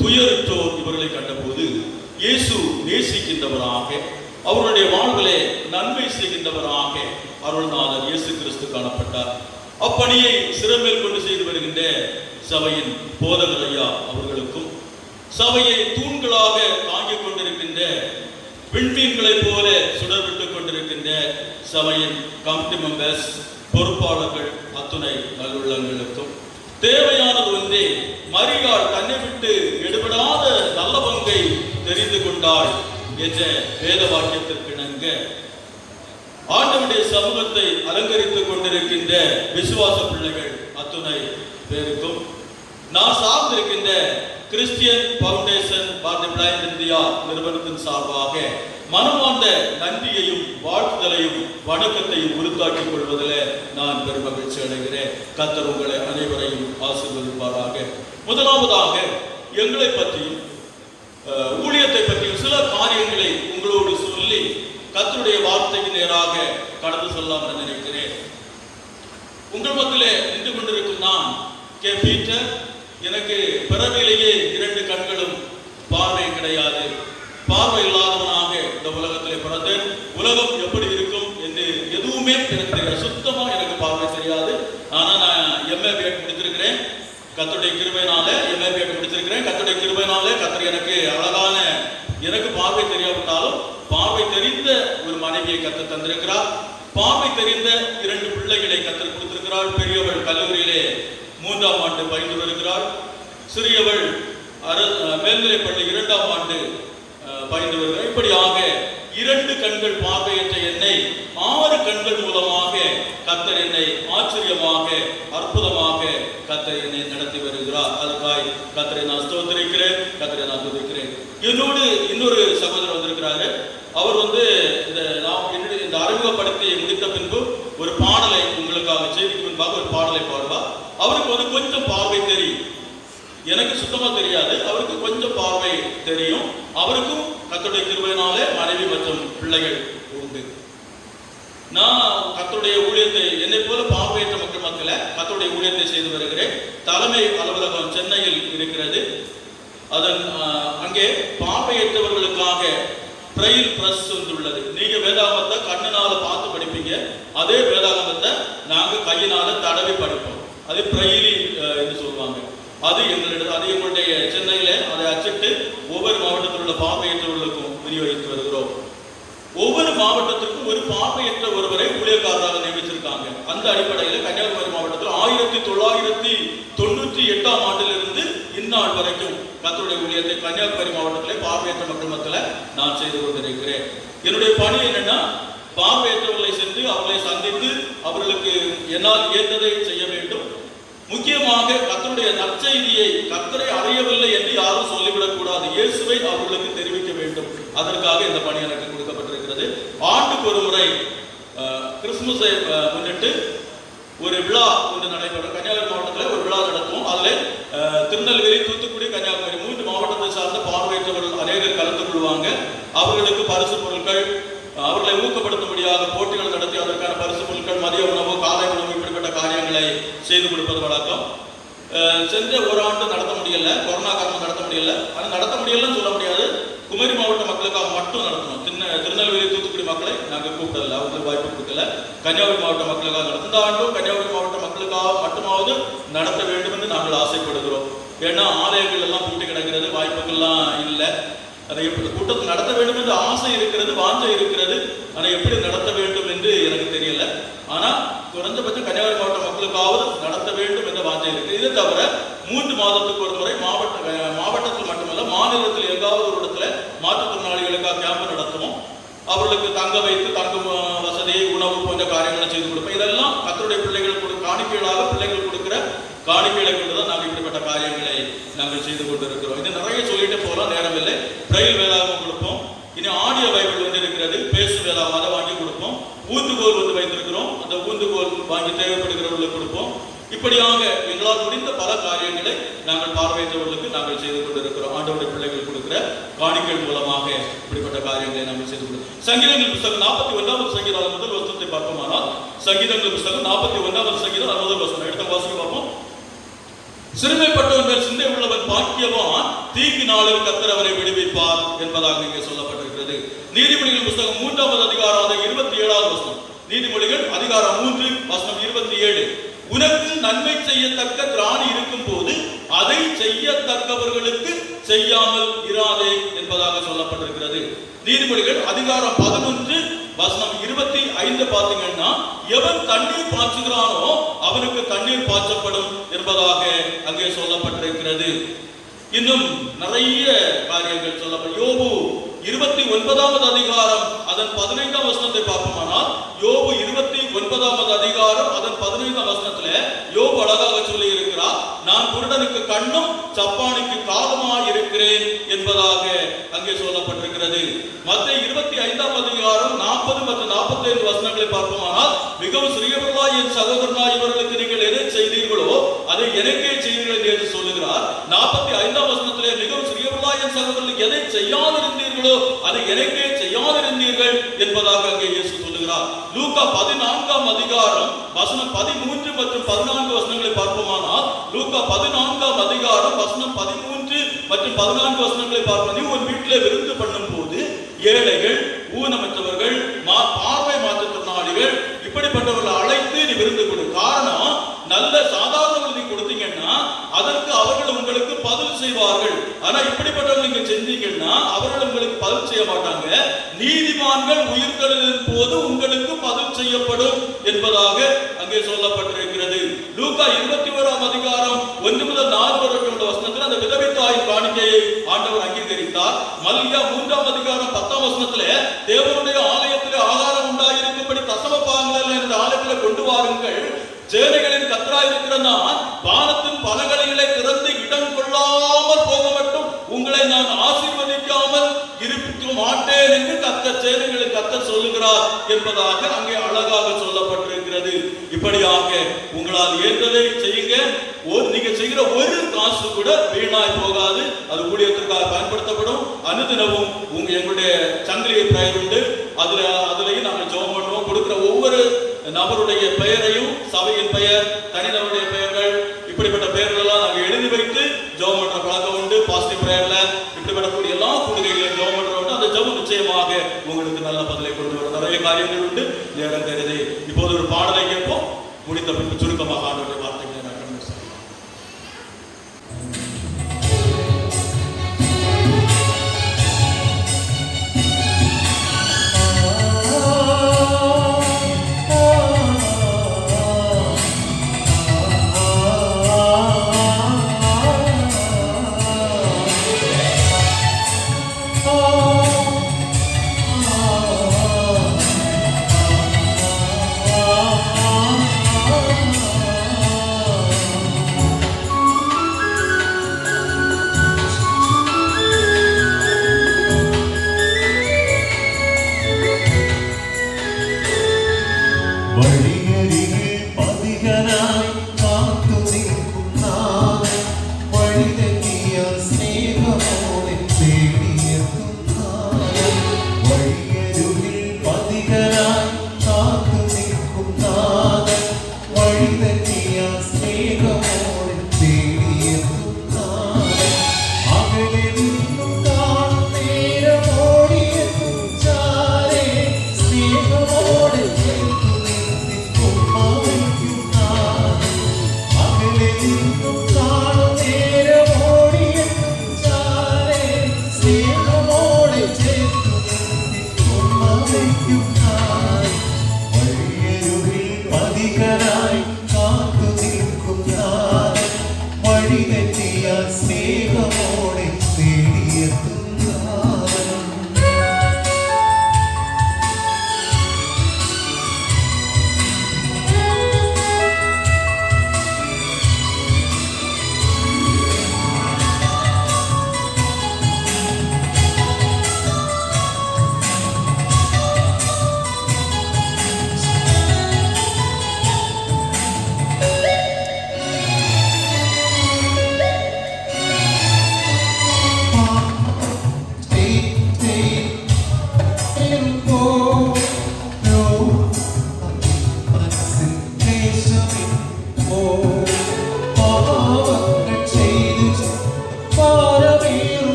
துயருற்றோர் இவர்களை கண்டபோது இயேசு நேசிக்கின்றவராக, அவருடைய வாழ்விலே நன்மை செய்கின்றவராக அருள்நாதர் இயேசு கிறிஸ்து காணப்பட்டார். அப்பணியை சிறமேல் கொண்டு செய்து வருகின்ற சபையின் போதகர் ஐயா அவர்களுக்கும், சபையை தூண்களாக தாங்கிக் கொண்டிருக்கின்ற விண்மீன்களைப் போல சுடர்விட்டுக் கொண்டிருக்கின்ற சபையின் கமிட்டி மெம்பர்ஸ், பொறுப்பாளர்கள், அத்துணை நல்லுள்ளங்களுக்கும், தேவையானது ஒன்றே, மரியாள் தன்னை விட்டு எடுபடாத நல்ல பங்கை தெரிந்து கொண்டாள் என்ற வேத வாக்கியத்திற்கு இணங்க ஆண்டவருடைய சமூகத்தை அலங்கரித்துக் கொண்டிருக்கின்ற விசுவாச பிள்ளைகள் அத்துணை பேருக்கும், நான் சார்ந்திருக்கின்ற Christian Foundation for the Blind India நிறுவனத்தின் சார்பாக மனமார்ந்த நன்றியையும் வாழ்த்துதலையும் வணக்கத்தையும் உருத்தாக்கிக் கொள்வதில் நான் பெருமகிழ்ச்சி அடைகிறேன். கர்த்தர் உங்களை அனைவரையும் ஆசீர்வதிப்பாராக. முதலாவதாக எங்களை பற்றியும் ஊழியத்தை பற்றியும் சில காரியங்களை உங்களோடு சொல்லி கர்த்தருடைய வார்த்தைக்கு நேராக கடந்து செல்லலாம் என நினைக்கிறேன். உங்கள் மத்தியிலே நின்று கொண்டிருக்கும் நான் கே பீட்டர். எனக்கு பிறவிலேயே 2 கண்களும் பார்வை கிடையாது. பார்வை இல்லாதவனாக இந்த உலகத்திலே பிறந்தேன். உலகம் எப்படி இருக்கும் என்று எதுவுமே எனக்கு தெரியாது. சுத்தமா எனக்கு பார்வை தெரியாது. ஆனா நான் எம்ஏ பிஎட் முடித்திருக்கிறேன். கர்த்தருடைய கிருபையினால எம்ஏ பிஎட் முடித்திருக்கிறேன். கர்த்தருடைய கிருபையினால கர்த்தர் எனக்கு அழகான, எனக்கு பார்வை தெரியாவிட்டாலும் பார்வை தெரிந்த ஒரு மனைவியை கர்த்தர் தந்திருக்கிறார். பார்வை தெரிந்த 2 பிள்ளைகளை கர்த்தர் கொடுத்திருக்கிறார். பெரியவள் கல்லூரியிலே 3ஆம் ஆண்டு பயின்று வருகிறாள். சிறியவள் மேல்நிலை பள்ளி 2ஆம் ஆண்டு பயின்று வருகிறார். இப்படியாக 2 கண்கள் பார்வையற்ற என்னை 6 கண்கள் மூலமாக கர்த்தர் என்னை ஆச்சரியமாக, அற்புதமாக கர்த்தர் என்னை நடத்தி வருகிறார். அதுக்காய் கர்த்தரை நான் ஸ்தோத்திரிக்கிறேன், கர்த்தரை நான் துதிக்கிறேன். என்னோடு இன்னொரு சகோதரர் வந்திருக்கிறாரு. அவர் இந்த அறிமுகப்படுத்தி முடித்த பின்பு ஒரு பாடலை உங்களுக்காக, செய்திக்கு முன்பாக ஒரு பாடலை பாடுவார். அவருக்கு கொஞ்சம் பார்வை தெரியும், எனக்கு சுத்தமா தெரியாது. அவருக்கு கொஞ்சம் பார்வை தெரியும். அவருக்கும் கர்த்தருடைய கிருபையினாலே மனைவி மற்றும் பிள்ளைகள் உண்டு. நான் கர்த்தருடைய ஊழியத்தை, என்னை போல பார்வையற்ற மக்கள் மத்தியில கர்த்தருடைய ஊழியத்தை செய்து வருகிறேன். தலைமை அலுவலகம் சென்னையில் இருக்கிறது. அதன் அங்கே பார்வையற்றவர்களுக்காக பிரெயில் பிரஸ் வந்துள்ளது. நீங்க வேதாகமத்தை கண்ணினால பார்த்து படிப்பீங்க, அதே வேதாகமத்தை நாங்க கையினால தடவி படிப்போம். அது பிரெயிலி என்று சொல்லுவாங்க. அது எங்களுடைய சென்னையில அதை அச்சிட்டு ஒவ்வொரு மாவட்டத்தில் உள்ள பார்வையற்றவர்களுக்கும் விநியோகித்து வருகிறோம். ஒவ்வொரு மாவட்டத்திற்கும் ஒரு பார்வையற்ற ஒருவரை ஊழியக்காரராக நியமிச்சிருக்காங்க. அந்த அடிப்படையில் கன்னியாகுமரி மாவட்டத்தில் 1998ஆம் ஆண்டிலிருந்து இந்நாள் வரைக்கும் கர்த்தருடைய ஊழியத்தை கன்னியாகுமரி மாவட்டத்திலே பார்வையற்ற மக்கள் மத்தியில் நான் செய்து கொண்டிருக்கிறேன். என்னுடைய பணி என்னன்னா, பார்வையற்றவர்களை சென்று அவர்களை சந்தித்து அவர்களுக்கு என்னால் இயன்றதை செய்ய வேண்டும். முக்கியமாக கர்த்தருடைய நற்செய்தியை, கர்த்தரை அறியவில்லை என்று யாரும் சொல்லிவிடக் கூடாது. இயேசுவை அவர்களுக்கு தெரிவிக்க வேண்டும். அதற்காக இந்த பணி எனக்கு கொடுக்கப்பட்டிருக்கிறது. ஆண்டுக்கு ஒரு முறை கிறிஸ்துமஸை முன்னிட்டு ஒரு விழா ஒன்று நடைபெறும். கன்னியாகுமரி மாவட்டத்தில் ஒரு விழா நடத்துவோம். அதில் கன்னியாகுமரி 3 மாவட்டத்தை சார்ந்த பார்வையற்றவர்கள் அநேகர் கலந்து கொள்வாங்க. அவர்களுக்கு பரிசு பொருட்கள், அவர்களை ஊக்கப்படுத்தும்படியாக போட்டிகள் நடத்தி அதற்கான பரிசு பொருட்கள், மதிய உணவு, காலை உணவு, இப்படிப்பட்ட காரியங்களை செய்து கொடுப்பது வழக்கம். சென்ற ஒரு ஆண்டு நடத்த முடியல, கொரோனா காரணம் நடத்த முடியல. ஆனால் நடத்த முடியலன்னு சொல்ல முடியாது, குமரி மாவட்ட மக்களுக்காக மட்டும் நடத்தணும். திருநெல்வேலி, தூத்துக்குடி மக்களை நாங்கள் கூப்பிடல, அவங்களுக்கு வாய்ப்பு கொடுக்கல. கன்னியாகுமரி மாவட்ட மக்களுக்காக நடத்த, இந்த ஆண்டும் கன்னியாகுமரி மாவட்ட மக்களுக்காக மட்டுமாவது நடத்த வேண்டும் என்று நாங்கள் ஆசைப்படுகிறோம். ஏன்னா ஆலயங்கள் எல்லாம் பூட்டி கிடக்கிறது, வாய்ப்புகள்லாம் இல்லை. அதை எப்படி கூட்டத்தை நடத்த வேண்டும் என்று ஆசை இருக்கிறது, வாஞ்சை இருக்கிறது. ஆனால் எப்படி நடத்த வேண்டும் என்று எனக்கு தெரியல. ஆனால் குறைந்தபட்சம் கன்னியாகுமரி மாவட்ட மக்களுக்காவது நடத்த வேண்டும் என்ற வாஞ்சை இருக்கு. இதை தவிர 3 மாதத்துக்கு ஒரு முறை மாவட்டத்தில் மட்டுமல்ல, மாநிலத்தில் எங்காவது ஒரு இடத்துல மாற்றுத்திறனாளிகளுக்காக கேம்ப் நடத்துவோம். அவர்களுக்கு தங்க வைத்து தங்கும் வசதி, உணவு போன்ற காரியங்களை செய்து கொடுப்போம். இதெல்லாம் கர்த்தருடைய பிள்ளைகள் காணிக்கைகளாக பிள்ளைகள் கொடுக்கிற காணிக்கைகளை கொண்டுதான் நாங்கள் இப்படிப்பட்ட காரியங்களை நாங்கள் செய்து கொண்டிருக்கிறோம். இது நிறைய சொல்லிட்டு போகலாம், நேரம் இல்லை. பிரைல் வேதாகம் கொடுப்போம். இனி ஆடியோ பைபிள் வந்து இருக்கிறது, பேசு வேதாகம், அதை வாங்கி கொடுப்போம். ஊந்துகோல் வந்து வைத்திருக்கிறோம், அந்த ஊந்துகோல் வாங்கி தேவைப்படுகிறவர்களுக்கு கொடுப்போம். இப்படியாக எங்களால் முடிந்த பல காரியங்களை நாங்கள் பார்வையற்றவர்களுக்கு நாங்கள் செய்து கொண்டிருக்கிறோம். ஆண்டவருடைய பிள்ளைகள் கொடுக்கிற காணிக்கை மூலமாக இப்படிப்பட்ட காரியங்களை நாங்கள் செய்து கொண்டிருக்கிறோம். சங்கீதங்கள் புத்தகம் 41வது சங்கீதம் முதல் வசனத்தை பார்ப்போமானால், சங்கீதங்கள் புத்தகம் 41வது சங்கீதம் முதல் வசனம் எடுத்த வாசிக்க பார்ப்போம். சிறுமைப்பட்டவன் மேல் சிந்தை உள்ளவன் பாக்கியவான், தீங்கு நாளில் கர்த்தர் அவரை விடுவிப்பார் என்பதாக இங்கே சொல்லப்பட்டிருக்கிறது. நீதிமொழிகள் புத்தகம் 3வது அதிகாரம் 27வது வசனம். நீதிமொழிகள் அதிகாரம் 3 வசனம் 27. உனக்கு நன்மை செய்யத்தக்க திராணி இருக்கும் போது அதை செய்யத்தக்கவர்களுக்கு செய்யாமல் இராதே என்பதாக சொல்லப்பட்டிருக்கிறது. நீதிமொழிகள் அதிகாரம் 11 வசனம் 25 பார்த்தீங்கன்னா, எவன் தண்ணீர் பாய்ச்சுகிறானோ அவனுக்கு தண்ணீர் பாய்ச்சப்படும் என்பதாக அங்கே சொல்லப்பட்டிருக்கிறது. இன்னும் நிறைய காரியங்கள் சொல்லப்படும். யோபு 29வது அதிகாரம் அதன் 15ஆம் வசனத்தை பார்ப்போமானால், யோபு 29வது அதிகாரம் அதன் 15ஆம் வசனத்துல யோபு அழகாக சொல்லி இருக்கிறார், நான் குருடனுக்கு கண்ணும் சப்பானுக்கு காதுமாய் இருக்கிறேன் என்பதாக அங்கே சொல்லப்பட்டிருக்கிறது. மத்தேயு 25ஆம் அதிகாரம் 40 மற்றும் 45 வசனங்களை பார்ப்போமானால், மிகவும் சிறியவர்களாய் என் சகோதரனாய் இவர்களுக்கு நீங்கள் எதை செய்தீர்களோ அதை எனக்கே செய்தீர்கள் என்று சொல்லுகிறார். 45ஆம் வசனத்திலே மிகவும் சிறியவர்களாய் என் சகோதரர்களுக்கு எதை செய்யாதிருந்தீர்களோ அதை எனக்கே செய்யாதிருந்தீர்கள் என்பதாக அங்கே இயேசு சொல்லுகிறார். லூக்கா 14ஆம் அதிகாரம் வசனம் 13 மற்றும் 14 வசனங்களை பார்ப்போமானால், லூக்கா 14ஆம் அதிகாரம் வசனம் 13 மற்றும் 14 வசனங்களை பார்ப்போம். நீ உன் வீட்டிலே விருந்து பண்ணும் போது ஏழைகள், ஊனமற்றவர்கள், பார்வை மாற்றுத்திறனாளிகள், இப்படிப்பட்டவர்கள் அழைத்து நீ விருந்து கொடு. காரணம், நல்ல சாதாரண விருந்தை கொடுத்தீங்கன்னா அதற்கு அவர்கள் உங்களுக்கு பதில் செய்வார்கள். ஆனா இப்படிப்பட்டவர்கள் நீங்க செஞ்சீங்கன்னா அவர்கள் உங்களுக்கு பதில் செய்ய மாட்டாங்க. நீதிமான்கள் உயிர்த்தெழுதலின் போது உங்களுக்கு பதில் செய்யப்படும் என்பதாக அங்கே சொல்லப்பட்டிருக்கிறது. லூக்கா 21ஆம் அதிகாரம் 1 முதல் 4 வரை உள்ள வசனத்தில் அந்த விதவை தாயின் காணிக்கையை ஆண்டவர் அங்கீகரித்தார். மல்கியா 3ஆம் அதிகாரம் 10ஆம் வசனத்திலே தேவனுடைய ஆலயத்திலே ஆகாரம் உண்டாயிருக்கும்படி தசம பாகங்களை இந்த ஆலயத்திலே கொண்டு வாருங்கள், சேனைகளின் கர்த்தராய் இருக்கிற நான் வானத்தின் பலகணிகளை திறந்து இடம் கொள்ளாமல் போக மட்டும் உங்களை நான் ஆசீர்வதிக்காமல் இருக்க மாட்டேன் என்று கர்த்தர் சேனைகளின் கர்த்தர் சொல்லுகிறார் என்பதாக அங்கே அழகாக சொல்லப்பட்டிருக்கிறது. இப்படியாக உங்களால் ஏற்றதை செய்யுங்க. நீங்க செய்கிற ஒரு காசு கூட வீணாய் போகாது, அது ஊழியத்திற்காக பயன்படுத்தப்படும். அனுதினமும் எங்களுடைய சங்கிலி பெயர் உண்டு, அதுலயும் நாங்கள் ஜெபம் பண்ணுவோம். கொடுக்கிற ஒவ்வொரு நபருடைய பெயரையும், சபையின் பெயர், தனிநபருடைய பெயர்கள், இப்படிப்பட்ட பெயர்கள் எல்லாம் நாங்கள் எழுதி வைத்து ஜெபம் பண்ற பழக்கம் உண்டு. பாசிட்டிவ் பிரேயர்ல இப்படிப்பட்ட எல்லா கூடுகைகளையும் ஜெபம் பண்றோம். அந்த ஜெபம் நிச்சயமாக உங்களுக்கு நல்ல பதிலை கொண்டு வர நிறைய காரியங்கள் உண்டு. நேரம் கருதி இப்போது ஒரு பாடலை கேட்போம். முடித்த பின்பு சுருக்கமாக ஆண்டவருடைய வார்த்தைகளை நான் கண்டு சொல்லுவேன். Oh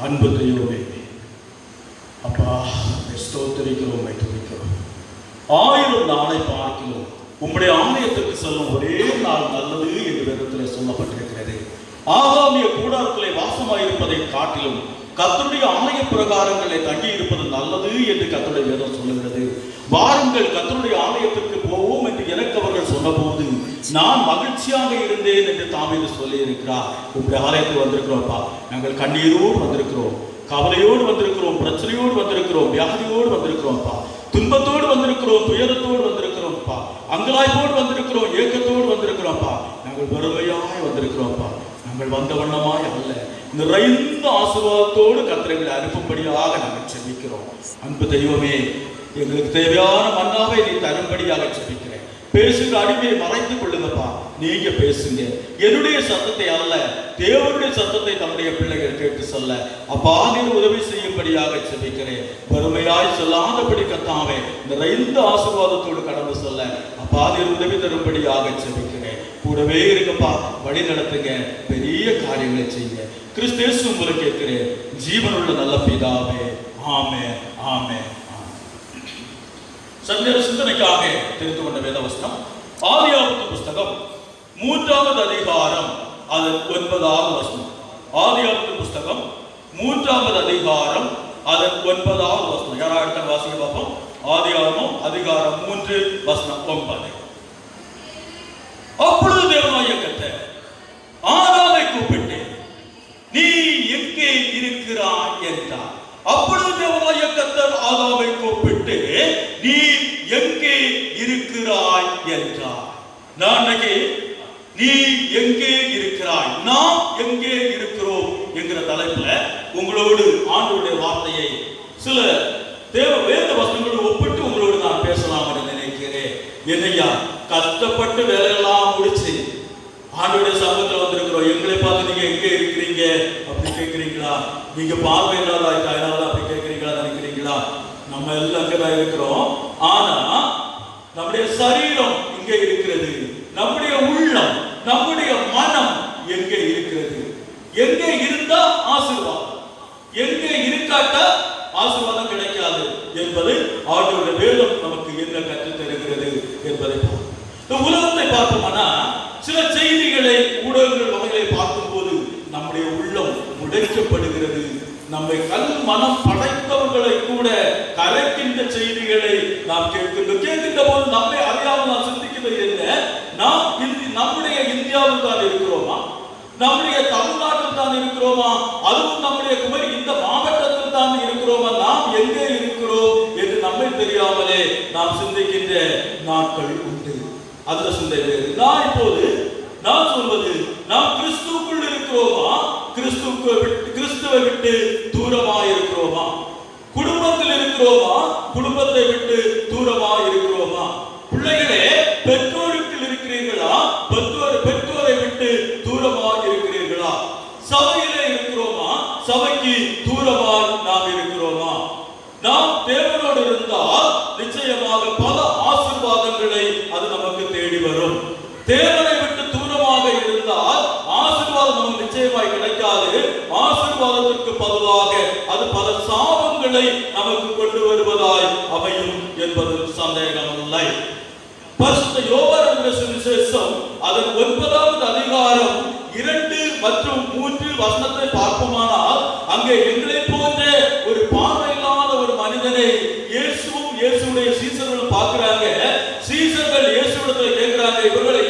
அன்பு தெய்வமே, அப்பா ஸ்தோத்திரிக்கிறோம், துதிக்கிறோம். 1000 நாளை பார்க்கிறோம். உம்முடைய ஆலயத்திற்கு செல்லும் ஒரே நாள் நல்லது என்று வேதத்தில் சொல்லப்பட்டிருக்கிறது. ஆகாமிய கூடாரத்திலே வாசமாயிருப்பதை காட்டிலும் கர்த்தருடைய ஆலய பிரகாரங்களை தங்கி இருப்பது நல்லது என்று கர்த்தருடைய வேதம் சொல்லுகிறது. வாருங்கள், கர்த்தருடைய ஆலயத்திற்கு போவோம் என்று எனக்கு அவர்கள் சொன்னபோது நான் மகிழ்ச்சியாக இருந்தேன் என்று தாவீது சொல்லி இருக்கிறார். உங்களுடைய ஆலயத்தில் வந்திருக்கிறோம்ப்பா, நாங்கள் கண்ணீரோடு வந்திருக்கிறோம், கவலையோடு வந்திருக்கிறோம், பிரச்சனையோடு வந்திருக்கிறோம், வியாதியோடு வந்திருக்கிறோம்ப்பா, துன்பத்தோடு வந்திருக்கிறோம், துயரத்தோடு வந்திருக்கிறோம்ப்பா, அங்கலாய்ப்போடு வந்திருக்கிறோம், ஏக்கத்தோடு வந்திருக்கிறோம்ப்பா. நாங்கள் வறுமையாய் வந்திருக்கிறோம்ப்பா. நாங்கள் வந்த வண்ணமாய் அல்ல, நிறைந்த ஆசீர்வாதத்தோடு கர்த்தரை அனுப்பும்படியாக நாங்கள் செபிக்கிறோம். அன்பு தெய்வமே, எங்களுக்கு தேவையான மன்னாவை நீ தரும்படியாக செபிக்கிறேன். பேசுகிற அடிமையை மறைத்துக் கொள்ளுங்கப்பா, நீங்க பேசுங்க. என்னுடைய சத்தத்தை அல்ல, தேவனுடைய சத்தத்தை தம்முடைய பிள்ளைகள் கேட்டு சொல்ல அப்பா நீர் உதவி செய்யும்படியாக செபிக்கிறேன். வறுமையாய் சொல்லாதபடி கர்த்தாவே நிறைந்த ஆசீர்வாதத்தோடு கடந்து சொல்ல அப்பா நீர் உதவி தரும்படியாக செபிக்கிறேன். கூடவே இருக்கப்பா, வழி நடத்துங்க, பெரிய காரியங்களை செய்யுங்க. கிறிஸ்து இயேசு உங்களுக்கு கேட்கிறேன், ஜீவனுள்ள நல்ல பிதாவே, ஆமென், ஆமென். சந்திர சிந்தனைக்காக தெரிந்து கொண்ட வேதவசனம் ஆதியாகமத்தின் புஸ்தகம் 3வது அதிகாரம் அதன் 9வது வசனம். ஆதியாகமத்தின் புஸ்தகம் 3வது அதிகாரம் அதன் 9வது வசனம். யாராவது வாசிக்க பார்ப்போம். ஆதியாகமம் அதிகாரம் 3 வசனம் 9. அப்பொழுது தேவனாகிய கர்த்தர் ஆதாமை கூப்பிட்டு நீ எங்கே இருக்கிறாய் என்றார். அப்பொழுது தேவனாகிய கர்த்தர் ஆதாமை கூப்பிட்டு நீ எங்கே இருக்கிறாய் என்றார். நான் நீ எங்கே இருக்கிறாய், நாம் எங்கே இருக்கிறோம் என்கிற தலைப்புல உங்களோடு ஆண்டவருடைய வார்த்தையை சில தேவ வேத வசனங்களோடு ஒப்பிட்டு உங்களோடு நான் பேசலாம் என்று நினைக்கிறேன். என்னையா கஷ்டப்பட்டு வேலையெல்லாம் முடிச்சு ஆண்டவருடைய சமூகத்தில் வந்திருக்கிறோம். எங்களை பார்த்து நீங்க எங்கே இருக்கிறீங்க அப்படி கேட்கிறீங்களா? நீங்க பார்வையில்லாத அப்படி கேட்கிறீங்களா நினைக்கிறீங்களா? நம்ம எல்லாம் அங்கதான் இருக்கிறோம். ஆனா நம்முடைய சரீரம் இங்கே இருக்கிறது, நம்முடைய உள்ளம், நம்முடைய மனம் எங்கே இருக்கிறது? எங்கே இருந்தா ஆசீர்வாதம், எங்கே இருக்காட்டா ஆசீர்வாதம் கிடைக்காது என்பதை ஆண்டவருடைய வேதம் நமக்கு என்ன கற்றுத் தருகிறது என்பதை இந்த உலகத்தை பார்ப்போம்னா சில செய்திகளை ஊடகங்கள் வகைகளை பார்க்கும் போது நம்முடைய உள்ளம் உடைக்கப்படுகிறது. நம்மை கல் மனம் படைத்தவர்களை கூட கலைக்கின்ற செய்திகளை நாம் கேட்கின்ற போது நம்மை அறியாமல் நாம் சிந்திக்கிறது என்ன? நாம் நம்முடைய இந்தியாவில் தான் இருக்கிறோமா, நம்முடைய தமிழ்நாட்டில் தான் இருக்கிறோமா, அதுவும் நம்முடைய குமரி இந்த மாவட்டத்தில் தான் இருக்கிறோமா, நாம் எங்கே இருக்கிறோம் என்று நம்மை தெரியாமலே நாம் சிந்திக்கின்ற நாட்கள் உண்டு. அந்த சிந்தை வேறு. நான் இப்போது நான் சொல்வது, நாம் கிறிஸ்துவுக்குள் இருக்கிறோமா, கிறிஸ்துவை விட்டு தூரமாக இருக்கிறோமா, குடும்பத்தில் இருக்கிறோமா, குடும்பத்தை விட்டு தூரமாக இருக்கிறோமா, பிள்ளைகளே பெற்றோருக்கு இருக்கிறீர்களா, பெற்றோரை விட்டு தூரமாக இருக்கிறீர்களா, சபையிலே இருக்கிறோமா, சபைக்கு தூரமாக ஆசீர்வாதங்களை அது நமக்கு தேடி வரும். தேவனை விட்டு தூரமாக இருந்தால் ஆசீர்வாதம் நமக்கு நிச்சயமாய் கிடைக்காது. ஆசீர்வாதத்திற்கு பதிலாக அது பல சாபங்களை நமக்கு கொண்டு வருவதாய் அமையும் என்பதில் சந்தேகமில்லை. பரிசுத்த யோவான் எழுதின சுவிசேஷம் அதன் 9வது அதிகாரம் 2 மற்றும் 3 வசனத்தை பார்ப்போமானால், அங்கே எங்களை போன்ற ஒரு பார்வையில்லாத ஒரு மனிதனை இயேசுவும் இயேசுடைய சீசர்களும் பார்க்கிறாங்க. சீசர்கள் இயேசுவிடத்தில் கேட்கிறாங்க, இவர்களை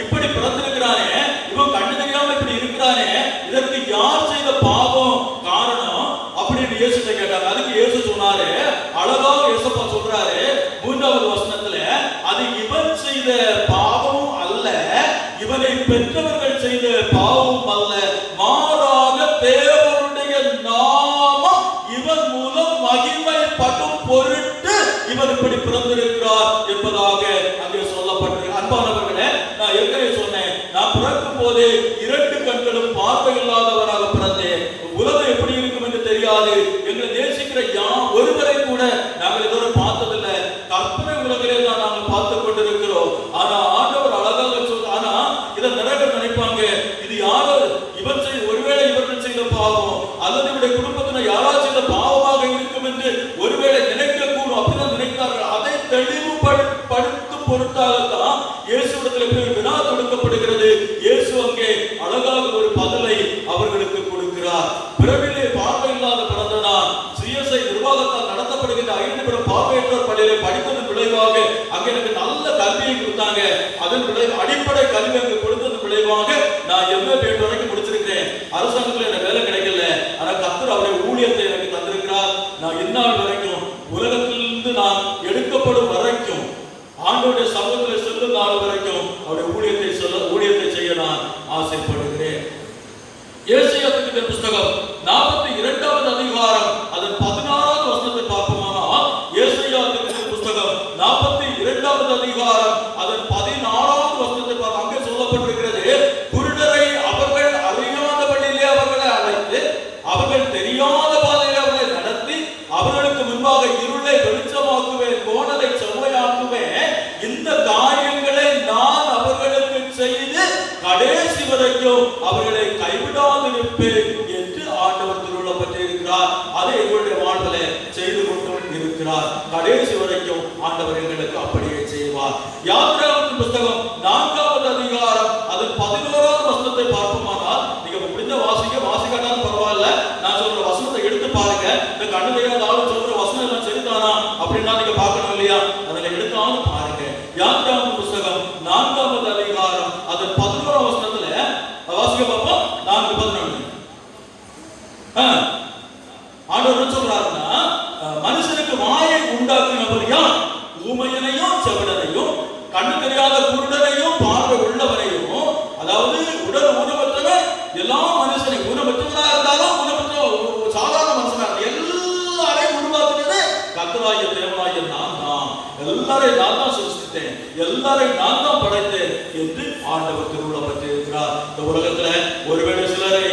இப்படி பிறந்திருக்கிறானே, இவன் கண்ணு தெரியாம இப்படி இருக்கிறானே, இதற்கு யார் செய்த பாவம் காரணம் அப்படின்னு இயேசுட்ட கேட்டாங்க. அதுக்கு இயேசு சொன்னாரு, அழகாக இயேசுப்பா சொல்றாரு 3வது வசனத்துல, அது இவன் செய்த பாவமும் அல்ல, இவனை பெற்றவர்கள் செய்த பாவமும் அல்ல, மாறாக தேவனுடைய நாமம் இவன் மூலம் மகிமைப்படும் பொருட்டு இவன் இப்படி பிறந்திருக்கிறார் என்பதாக அங்கே சொல்லப்பட்டிருக்கு. அன்பானவர்களே, நான் ஏற்கனவே சொன்னேன், நான் பிறக்கும் போதே 2 கண்களும் பார்வை இல்லாதவராக பிறந்தேன். உலகம் எப்படி இருக்கும் என்று தெரியாது. எங்களை நேசிக்கிற ஒருவரை கூட நாங்கள் இதோட பார்த்ததில்லை. கற்பனை உலகிலே தான் நாங்கள் பார்த்து கொண்டிருக்கிறோம். ஆனா ஆண்டவர் அழகாக சொல்ற, ஆனா இதை நிறைய நினைப்பாங்க, இது யாரோ இவன் செய்த, ஒருவேளை இவர்கள் செய்த பாவம் அல்லது இவருடைய குடும்பத்தினர் யாராவது செய்த பாவமாக இருக்கும் என்று ஒருவேளை நினைக்கக்கூடும். அப்படிதான் நினைத்தார்கள். அதை தெளிவுபடுத்தும் பொருட்டாகத்தான் இயேசுவிடத்தில் வினா தொடுக்கப்படுகிறது. இயேசு அங்கே அழகாக ஒரு பதிலை அவர்களுக்கு கொடுக்கிறார். பிறவிலே பார்வை இல்லாத பிறந்த நான் சிஎஸ்ஐ நிர்வாகத்தால் நடத்தப்படுகின்ற 5 பேரும் பார்வையற்றோர் பள்ளியிலே படித்ததன் விளைவாக அங்கே எனக்கு நல்ல கல்வியை கொடுத்தாங்க. அதன் விளைவு அடிப்படை கல்வி அங்கு கொடுத்ததன் விளைவாக நான் MA பேட் வரைக்கும் முடிச்சிருக்கிறேன். அரசாங்கத்தில் எனக்கு வேலை கிடைக்கல. ஆனா கர்த்தர் அவருடைய ஊழியத்தை எனக்கு தந்திருக்கிறார். நான் இந்நாள் வரைக்கும் உலகத்திலிருந்து நான் எடுக்கப்படும் வரைக்கும் ஆண்டவருடைய சமூகத்தில் செல்லும் நாள் வரைக்கும் அவருடைய ஊழியத்தை செய்ய நான் ஆசைப்படுகிறேன். ஏசாயாவின் புத்தகம் 42வது அதிகாரம் அதன் 16வது வசனத்தை பார்ப்போமானால், ஏசாயாவின் புத்தகம் 42வது அதிகாரம் அதன் 16வது வசனத்தை பார்ப்போம். அங்கே சொல்லப்பட்டிருக்கிறது, குருடரை அவர்கள் அறியாதபடியிலே அவர்களை அழைத்து, அவர்கள் தெரியாத பாதையிலே அவர்களை நடத்தி, அவர்களுக்கு முன்பாக இருளை வெளிச்சமாக்குவேன், கோணலை செவ்வையாக்குவேன். இந்த காரியங்களை நான் அவர்களுக்கு செய்து கடைசி வரைக்கும் அவர்களை கைவிடாதிருப்பேன் என்று ஆண்டவர் திருவிழப்பட்டிருக்கிறார். அதை எங்களுடைய வாழ்விலே செய்து கொண்டு இருக்கிறார். கடைசி வரைக்கும் ஆண்டவர் எங்களுக்கு அப்படியே செய்வார். யாத்திராகமத்தின் புத்தகம் 4வது அதிகாரம் அதன் 11வது வசனத்தை பார்ப்போமானால், நீங்க முடிந்த வாசிக்காட்டாலும் பரவாயில்ல, நான் சொல்ற வசனத்தை எடுத்து பாருங்க. இந்த கண்ணு தெரியாத ஆளு சொல்ற வசனம் எல்லாம் சரிதானா அப்படின்னா நீங்க பார்க்கணும் இல்லையா? அதில் எடுத்தாலும் பாருங்க. யாத்திராகமத்தின் புத்தகம் 4வது அதிகாரம் அதன் 11வது வசனத்துல வாசிக்க பார்ப்போம். 4:11 ஆண்டவர் சொல்றாருன்னா, மனுஷனுக்கு வாயை உண்டாக்கினவர் யார்? ஊமையனையும் செவிடனையும் கண்ணு தெரியாத குருடனையும் பார்வை உள்ளவரையும், அதாவது உடல் ஊனமற்றவன் எல்லா மனுஷனையும், ஊனமற்றவனாக இருந்தாலும் ஊனமற்ற சாதாரண மனுஷனாக எல்லாரையும் உருவாக்குனது கர்த்தராகிய தேவனாகிய நான் தான். எல்லாரையும் நான் தான் சிருஷ்டித்தேன், எல்லாரையும் நான் தான் படைத்தேன் என்று ஆண்டவர் திருவிழப்பட்டிருக்கிறார். இந்த உலகத்துல ஒருவேளை சிலரை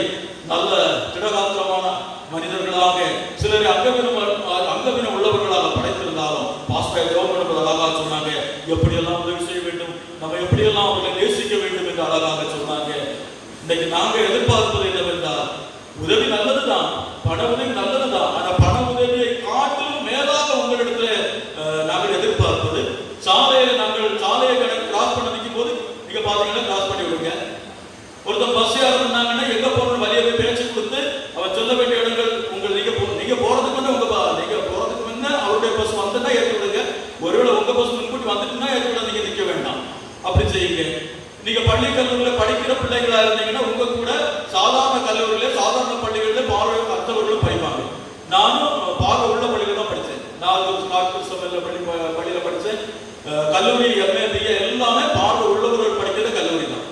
நல்ல திடகாத்திரமான மனிதர்களாக, சிலரை அங்கவினம் உள்ளவர்களாக படைத்திருந்தாலும், பாஸ்டர் தேவமணி அழகாக சொன்னாங்க, எப்படியெல்லாம் உதவி செய்ய வேண்டும், நம்ம எப்படியெல்லாம் அவர்களை நேசிக்க வேண்டும் என்று அழகாக சொன்னாங்க. இன்னைக்கு நாங்கள் எதிர்பார்ப்பது என்னவென்றால், உதவி நல்லதுதான், பண உதவி நல்லதுதான். ஆனா பண உதவியை காட்டிலும் மேலாக உங்களிடத்துல நாங்கள் எதிர்பார்ப்பது, சாலையை கிராஸ் பண்ண நிற்கும் போது நீங்க பாத்தீங்கன்னா கிராஸ் பண்ணி விடுங்க. ஒருத்தர் பஸ் யாருன்னாங்கன்னா எங்க போறோம்னு வழியவே பேச்சு கொடுத்து அவன் சொல்ல வேண்டிய இடங்கள் நீங்க போறதுக்கு முன்ன அவருடைய பஸ் வந்துட்டா ஏற்றி விடுங்க. ஒருவேளை உங்க பஸ் முன்கூட்டி வந்துட்டுன்னா ஏற்றி விட நீங்க நிக்க வேண்டாம். அப்படி செய்யுங்க. நீங்க பள்ளி கல்லூரியில படிக்கிற பிள்ளைகளா இருந்தீங்கன்னா உங்க கூட சாதாரண கல்லூரியில சாதாரண பள்ளிகளில பார்வை அர்த்தவர்களும் படிப்பாங்க. நானும் பார்வை உள்ள பள்ளியில தான் படித்தேன். பள்ளியில படித்தேன். கல்லூரி MA BA எல்லாமே பார்வை உள்ளவர்கள் படிக்கிற கல்லூரி தான்.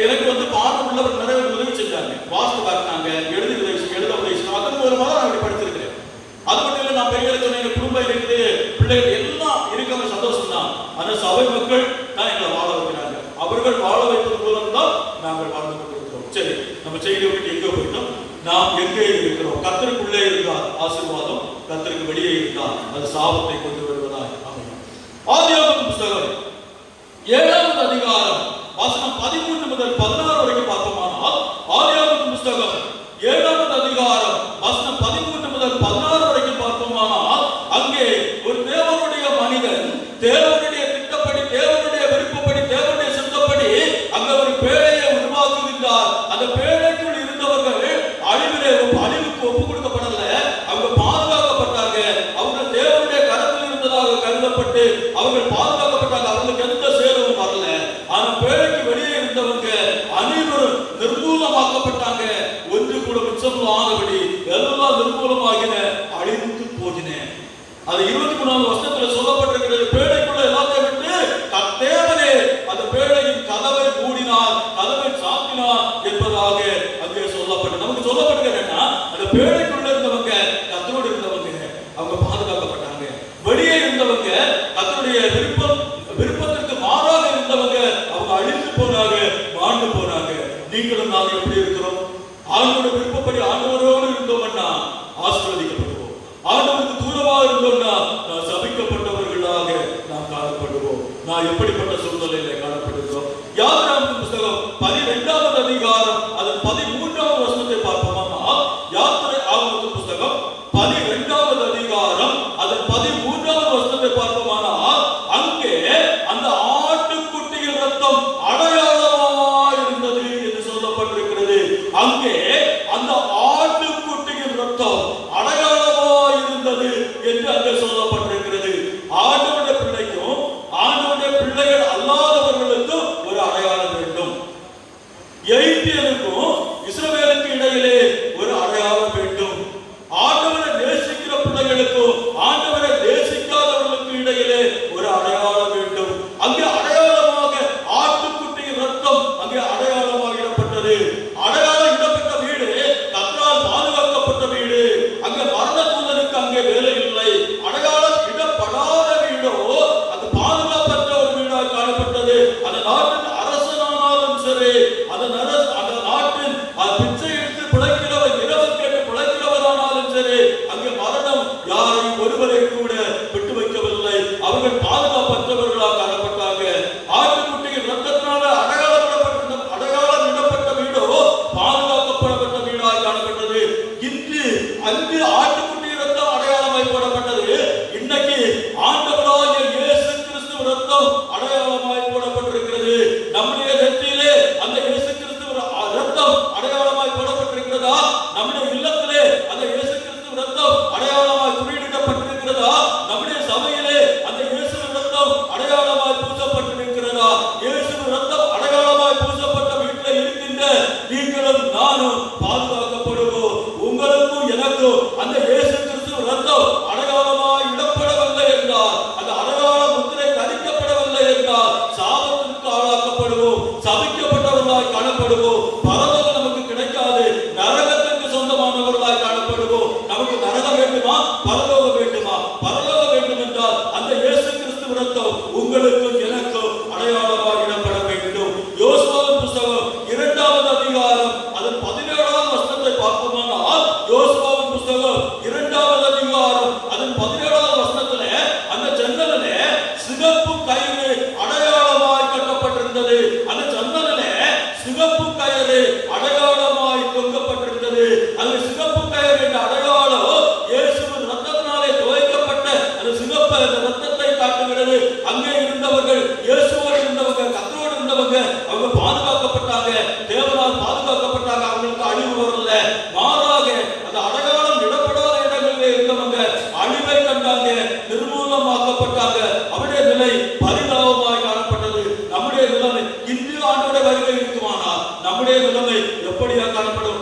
எனக்கு பார்வை உள்ளவர் நிறைய உதவி செஞ்சாங்க, வாஸ்து காட்டினாங்க, எழுத உதவி அதன் மூலமாக நான் அப்படி படிச்சிருக்கிறேன். அது மட்டும் இல்லை, நான் பெரிய சொன்ன குடும்பம் இருக்குது, பிள்ளைகள் எல்லாம் இருக்க சந்தோஷம் தான். ஆனால் சபை மக்கள் தான் எங்களை வாழ வைக்கிறாங்க. அவர்கள் வாழ வைப்பது மூலம் தான் நாங்கள் வாழ்ந்து கொண்டிருக்கிறோம். சரி, நம்ம செய்தி விட்டு எங்கே போயிட்டோம்? நாம் எங்கே இருக்கிறோம்? கர்த்தருக்குள்ளே இருந்தால் ஆசீர்வாதம், கர்த்தருக்கு வெளியே இருந்தால் அது சாபத்தை கொண்டு வருவதாய் அமையும். ஆதியாகமம் புத்தகம் 7வது அதிகாரம் வசனம் 13 முதல் 16 வரைக்கும் பார்ப்போமானால், ஆதியாகமம் புத்தகம் 7வது அதிகாரம் வசனம் 13 முதல் 16 வரைக்கும் பார்ப்போமானால், அங்கே ஒரு தேவனுடைய மனிதன் தேவனுடைய திட்டப்படி, தேவனுடைய விருப்பப்படி, தேவனுடைய சித்தப்படி அங்க ஒரு பேழையை உருவாக்குகின்றார். அந்த பேழைக்குள் இருந்தவர்கள் அழிவுக்கு ஒப்பு கொடுக்கப்படல, அவங்க பாதுகாக்கப்பட்டாங்க. அவங்க தேவனுடைய கரத்தில் இருந்ததாக கருதப்பட்டு அவர்கள் பாதுகாக்கப்பட்டாங்க. அவங்களுக்கு எந்த சேதமும் வரல. ஆனா பேழைக்கு வெளியே இருந்தவங்க அனைவரும் நிர்மூலமாக்கப்பட்டாங்க. ஒன்று கூட மிச்சமில்லாதபடி எல்லாம் நிர்மூலமாகின, அழிவுக்கு போகின. அது 23வது வருஷத்துல சொல்லப்பட்டிருக்கிறது. பேழைக்குள்ள எல்லாத்தையும் விட்டு தேவனே அந்த பேழையின் கதவை மூடினார், கதவை சாத்தினார் என்பதாக அங்கே சொல்லப்பட்டது. நமக்கு சொல்லப்பட்டது என்னன்னா, அந்த பேழைக்குள்ள இருந்தவங்க கர்த்தரோடு இருந்தவங்க அவங்க பாதுகாக்கப்பட்டாங்க. வெளியே இருந்தவங்க கர்த்தருடைய விருப்பத்திற்கு மாறாக இருந்தவங்க அவங்க அழிந்து போனாங்க, மாண்டு போனாங்க. நீங்களும் நாங்கள் எப்படி இருக்கிறோம்? ஆண்டவருடைய விருப்பப்படி ஆண்டவரோடு இருந்தோம்னா ஆசீர்வதிக்கப்படுவோம். ஆண்டவருக்கு தூரமாக இருந்தோம்னா நான் சபிக்கப்பட்டவர்களாக நாம் காணப்படுவோம். நான் எப்படிப்பட்ட சூழ்நிலையில காணப்படுகிறோம்? யாத்திராகமம் புத்தகம் 12வது அதிகாரம் அதன் 13வது வசனத்தை பார்ப்போமானால், யாத்திராகமம் புத்தகம் 12வது அதிகாரம் அதன் 13வது வசனத்தை பார்ப்போமானால், அங்கே அந்த ஆட்டுக்குட்டியின் ரத்தம் அடையாளமாய் இருந்தது என்று சொல்லப்பட்டிருக்கிறது. அங்கே அந்த ஆட்டுக்குட்டியின் ரத்தம் அடையாளமாய் இருந்தது என்று அங்கே சொல்லப்பட்டிருக்கிறது. ஆண்டவருடைய பிள்ளைக்கும் ஆண்டவருடைய பிள்ளைகள் அல்லாதவர்களுக்கும் ஒரு அடையாளம் வேண்டும். எகிப்தியருக்கும் இஸ்ரவேலுக்கு இடையிலே ஒரு அடையாளம் வேண்டும். ஆண்டவரை நேசிக்கிற பிள்ளைகளுக்கும் ஆண்டவரை நேசிக்காதவர்களுக்கு இடையிலே ஒரு அடையாளம் வேண்டும். அங்கே அடையாளமாக ஆட்டுக்குட்டியின் ரத்தம் அங்கே அடையாளமாக இடப்பட்டது. அடையாளம் இடப்பட்ட வீடு கர்த்தரால் பாதுகாக்கப்பட்ட வீடு. அங்கே மரண தூதனுக்கு அங்கே வேலை இல்லை. அடையாளம் இடப்படாத வீடோ அது பாதுகாப்பற்ற ஒரு வீடாக காணப்பட்டது. அந்த நாட்டின் அரசனானாலும் சரி, அந்த நாட்டின் பிச்சை எடுத்து பிழைக்கிறவர், இரவு கேட்டு பிழைக்கிறவரானாலும் சரி, அங்கே மரணம் யாரையும் ஒருவரை கூட விட்டு வைக்கவில்லை. அவர்கள் பாதுகாப்பற்றவர்களாக காணப்பட்டாங்க. ஆட்டுக்குட்டியின் ரத்தத்தினால அடையாளம் இடப்பட்ட வீடோ பாதுகாக்கப்படப்பட்ட வீடாக காணப்பட்டது. இன்று அங்கு ஆட்டுக்குட்டியின் ரத்தம் அடையாளமாய் போடப்பட்டது. இன்னைக்கு ஆண்டவராகிய இயேசு கிறிஸ்து ரத்தம் அடையாளமாய் போடப்பட்டிருக்கிறது. நம்முடைய நெற்றியிலே அந்த இயேசு கிறிஸ்து ரத்தம் அடையாளமாய் போடப்பட்டிருக்கிறதா? நம்முடைய இல்லத்திலே அந்த இயேசு கிறிஸ்து ரத்தம் அடையாளமாய் குறியிடப்பட்டிருக்கிறதா? நம்முடைய சபையிலே அந்த இயேசு ரத்தம் அடையாளமாய் பூசப்பட்டிருக்கிறதா? இயேசு ரத்தம் அடையாளமாய் பூசப்பட்ட வீட்டில் இருக்கின்ற நீங்களும் நானும் பாதுகாக்கப்படுவோம். உங்களுக்கும் எனக்கும் அந்த இயேசு கிறிஸ்து ரத்தம் அடையாளமாய் இடப்படவில்லை என்றால், அந்த அடையாள முத்திரை தரிக்கப்படவில்லை என்றால் சாபத்திற்கு ஆளாக்கப்படுவோம், சபிக்கப்பட்டவர்களாய் காணப்படுவோம். பரலோகம் நமக்கு கிடைக்காது. நரகத்திற்கு சொந்தமானவர்களாய் காணப்படுவோம். நமக்கு நரகம் வேண்டுமா? பரலோகம் வேண்டுமா? பரலோகம் வேண்டும் என்றால் அந்த இயேசு கிறிஸ்து ரத்தம் உங்களுக்கும் எனக்கும் அடையாளமாக இடப்பட வேண்டும். யோசுவாவின் புத்தகம் 2வது அதிகாரம் அதன் 17வது வசனத்தை பார்ப்போமானால், யோசுவாவின் புத்தகம் 2வது அதிகாரம் அதன் 17வது வசனத்திலே அந்த ஜன்னலிலே சிகப்பு கயிறு அடையாளமாய் கட்டப்பட்டிருந்தது. அந்த ஜன்னலிலே சிகப்பு கயிறு அடையாளமாய் தொங்கப்பட்டிருந்தது. அந்த சிகப்பு கயிறு என்ற அடையாளம் இயேசுவின் ரத்தத்தினாலே துவைக்கப்பட்ட அந்த சிகப்பு அந்த ரத்தத்தை காட்டுகிறது. அங்கே இருந்தவர்கள், இயேசுவோடு இருந்தவங்க, கர்த்தரோடு இருந்தவங்க, அவங்க பாதுகாக்கப்பட்டாங்க. தேவனால் பாதுகாக்கப்பட்டாங்க. அவங்களுக்கு அழிவு வரல. மாறாக அந்த அடையாளம் இடப்படாத இடங்களிலே இருந்தவங்க அழிவை கண்டாங்க, நிர்மூலமாக்கப்பட்டாங்க. அவருடைய நிலை பரிதாபமாய் காணப்பட்டது. நம்முடைய நிலைமை இன்று ஆண்டவருடைய வருகை இருக்குமானால் நம்முடைய நிலைமை எப்படியா காணப்படும்?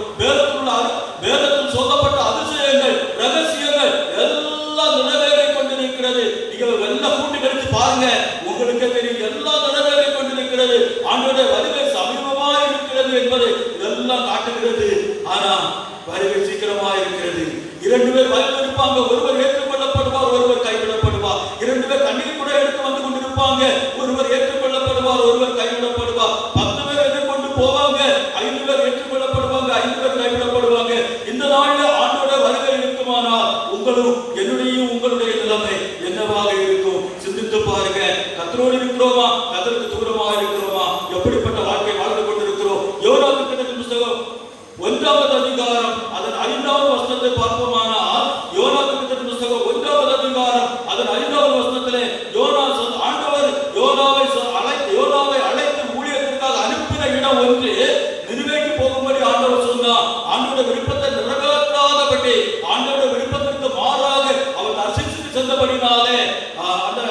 வேதத்தில் சொல்லப்பட்ட அதிசயங்கள், ரகசியங்கள் எல்லாம் நிறைவேறி கொண்டிருக்கிறது. நீங்க வெள்ள கூட்டி கழிச்சு பாருங்க, உங்களுக்கே தெரியும். எல்லாம் நிறைவேறி கொண்டிருக்கிறது. ஆண்டவருடைய வருகை சமீபமாக இருக்கிறது என்பதை இதெல்லாம் காட்டுகிறது. ஆனா வருகை சீக்கிரமா இருக்கிறது. 2 பேர் வயலில் இருப்பாங்க. ஒருவர் ஏற்றுக்கொள்ளப்படுவார், ஒருவர் கைவிடப்படுவார். 2 பேர் கண்ணீர் கூட எடுத்து வந்து கொண்டிருப்பாங்க. ஒருவர் ஏற்றுக்கொள்ளப்படுவார், ஒருவர் கைவிடப்படுவார். 10 பேர் எதிர்கொண்டு போவாங்க. 5 பேர் ஏற்றுக்கொள்ளப்படுவாங்க, 5 பேர் கைவிடப்படுவாங்க. இந்த நாளில் ஆண்டோட வருகை இருக்குமானால் உங்களுடைய நிலைமை என்னவாக இருக்கும்? சிந்தித்து பாருங்க. என்ன ஒன்று நிறுவேக்கு போகும்படி ஆண்டவர் சொன்னார். ஆண்டோட விருப்பத்தை நிறைவேற்றாதபடி ஆண்டோட விருப்பத்திற்கு மாறாக அவர் தரிசித்து சென்றபடினாலே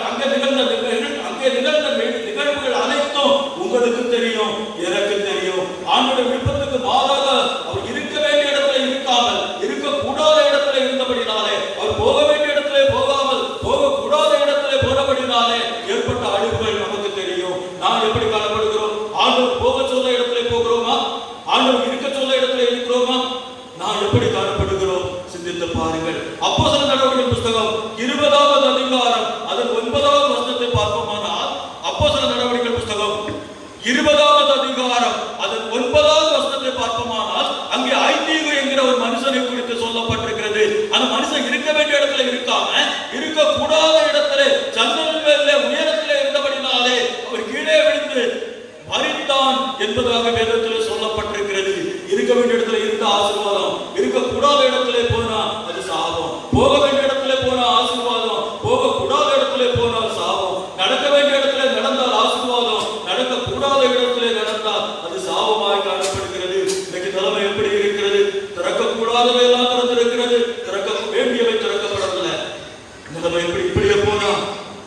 அங்கே நிகழ்ந்த நிகழ்வுகள் அனைத்தும் உங்களுக்கு தெரியும், எனக்கு தெரியும். ஆண்டோட விருப்பத்துக்கு மாறாக அவர் இருக்க வேண்டிய இடத்துல இருக்காமல் இருக்கக்கூடாத இடத்துல இருந்தபடினாலே, அவர் போக வேண்டிய இடத்துல போகாமல் போகக்கூடாத இடத்துல போனபடினாலே ஏற்பட்ட அழிவுகள் நமக்கு தெரியும். நாம் எப்படி காணப்படுகிறோம்? ஆண்டவர் போக சொல்ல இடத்துல போகிறோமா? ஆண்டவர் இருக்க சொல்ல இடத்துல இருக்கிறோமா? நாம் எப்படி காணப்படுகிறோம்? சிந்தித்து பாருங்கள். அப்போஸ்தலர் நடவடிக்கைகளின் புத்தகம் 20வது அதிகாரம் அதன் 9வது வசனத்தை பார்ப்போமானால், அப்போஸ்தலர் நடவடிக்கைகளின் புத்தகம் 20வது அதிகாரம் அதன் 9வது வசனத்தை பார்ப்போமானால், அங்கே ஐதீகு என்கிற ஒரு மனுஷனை குறித்து சொல்லப்பட்டிருக்கிறது. அந்த மனுஷன் இருக்க வேண்டிய இடத்துல இருக்காம இருக்கக்கூடாத இடத்துல சந்திரனிலே உயரத்திலே இருந்தபடினாலே அவர் கீழே விழுந்து மரித்தான் என்பதாக வேதத்தில் சொல்லப்பட்டிருக்கிறது. இருக்க வேண்டிய இடத்துல இருந்த ஆசீர்வாதம், இருக்கக்கூடாத இடத்துல போனா அது சாபம். போக வேண்டிய இடத்துல போனா ஆசீர்வாதம், போகக்கூடாத இடத்துல போனால் சாபம். நடக்க வேண்டிய இடத்துல நடந்தால் ஆசீர்வாதம், நடக்கக்கூடாத இடத்துல நடந்தால் அது சாபமாய் காணப்படுகிறது. இன்னைக்கு நிலைமை எப்படி இருக்கிறது? திறக்கக்கூடாதவை எல்லாம் திறந்திருக்கிறது, திறக்க வேண்டியவை திறக்கப்படவில்லை. நிலைமை எப்படி? இப்படியே போனா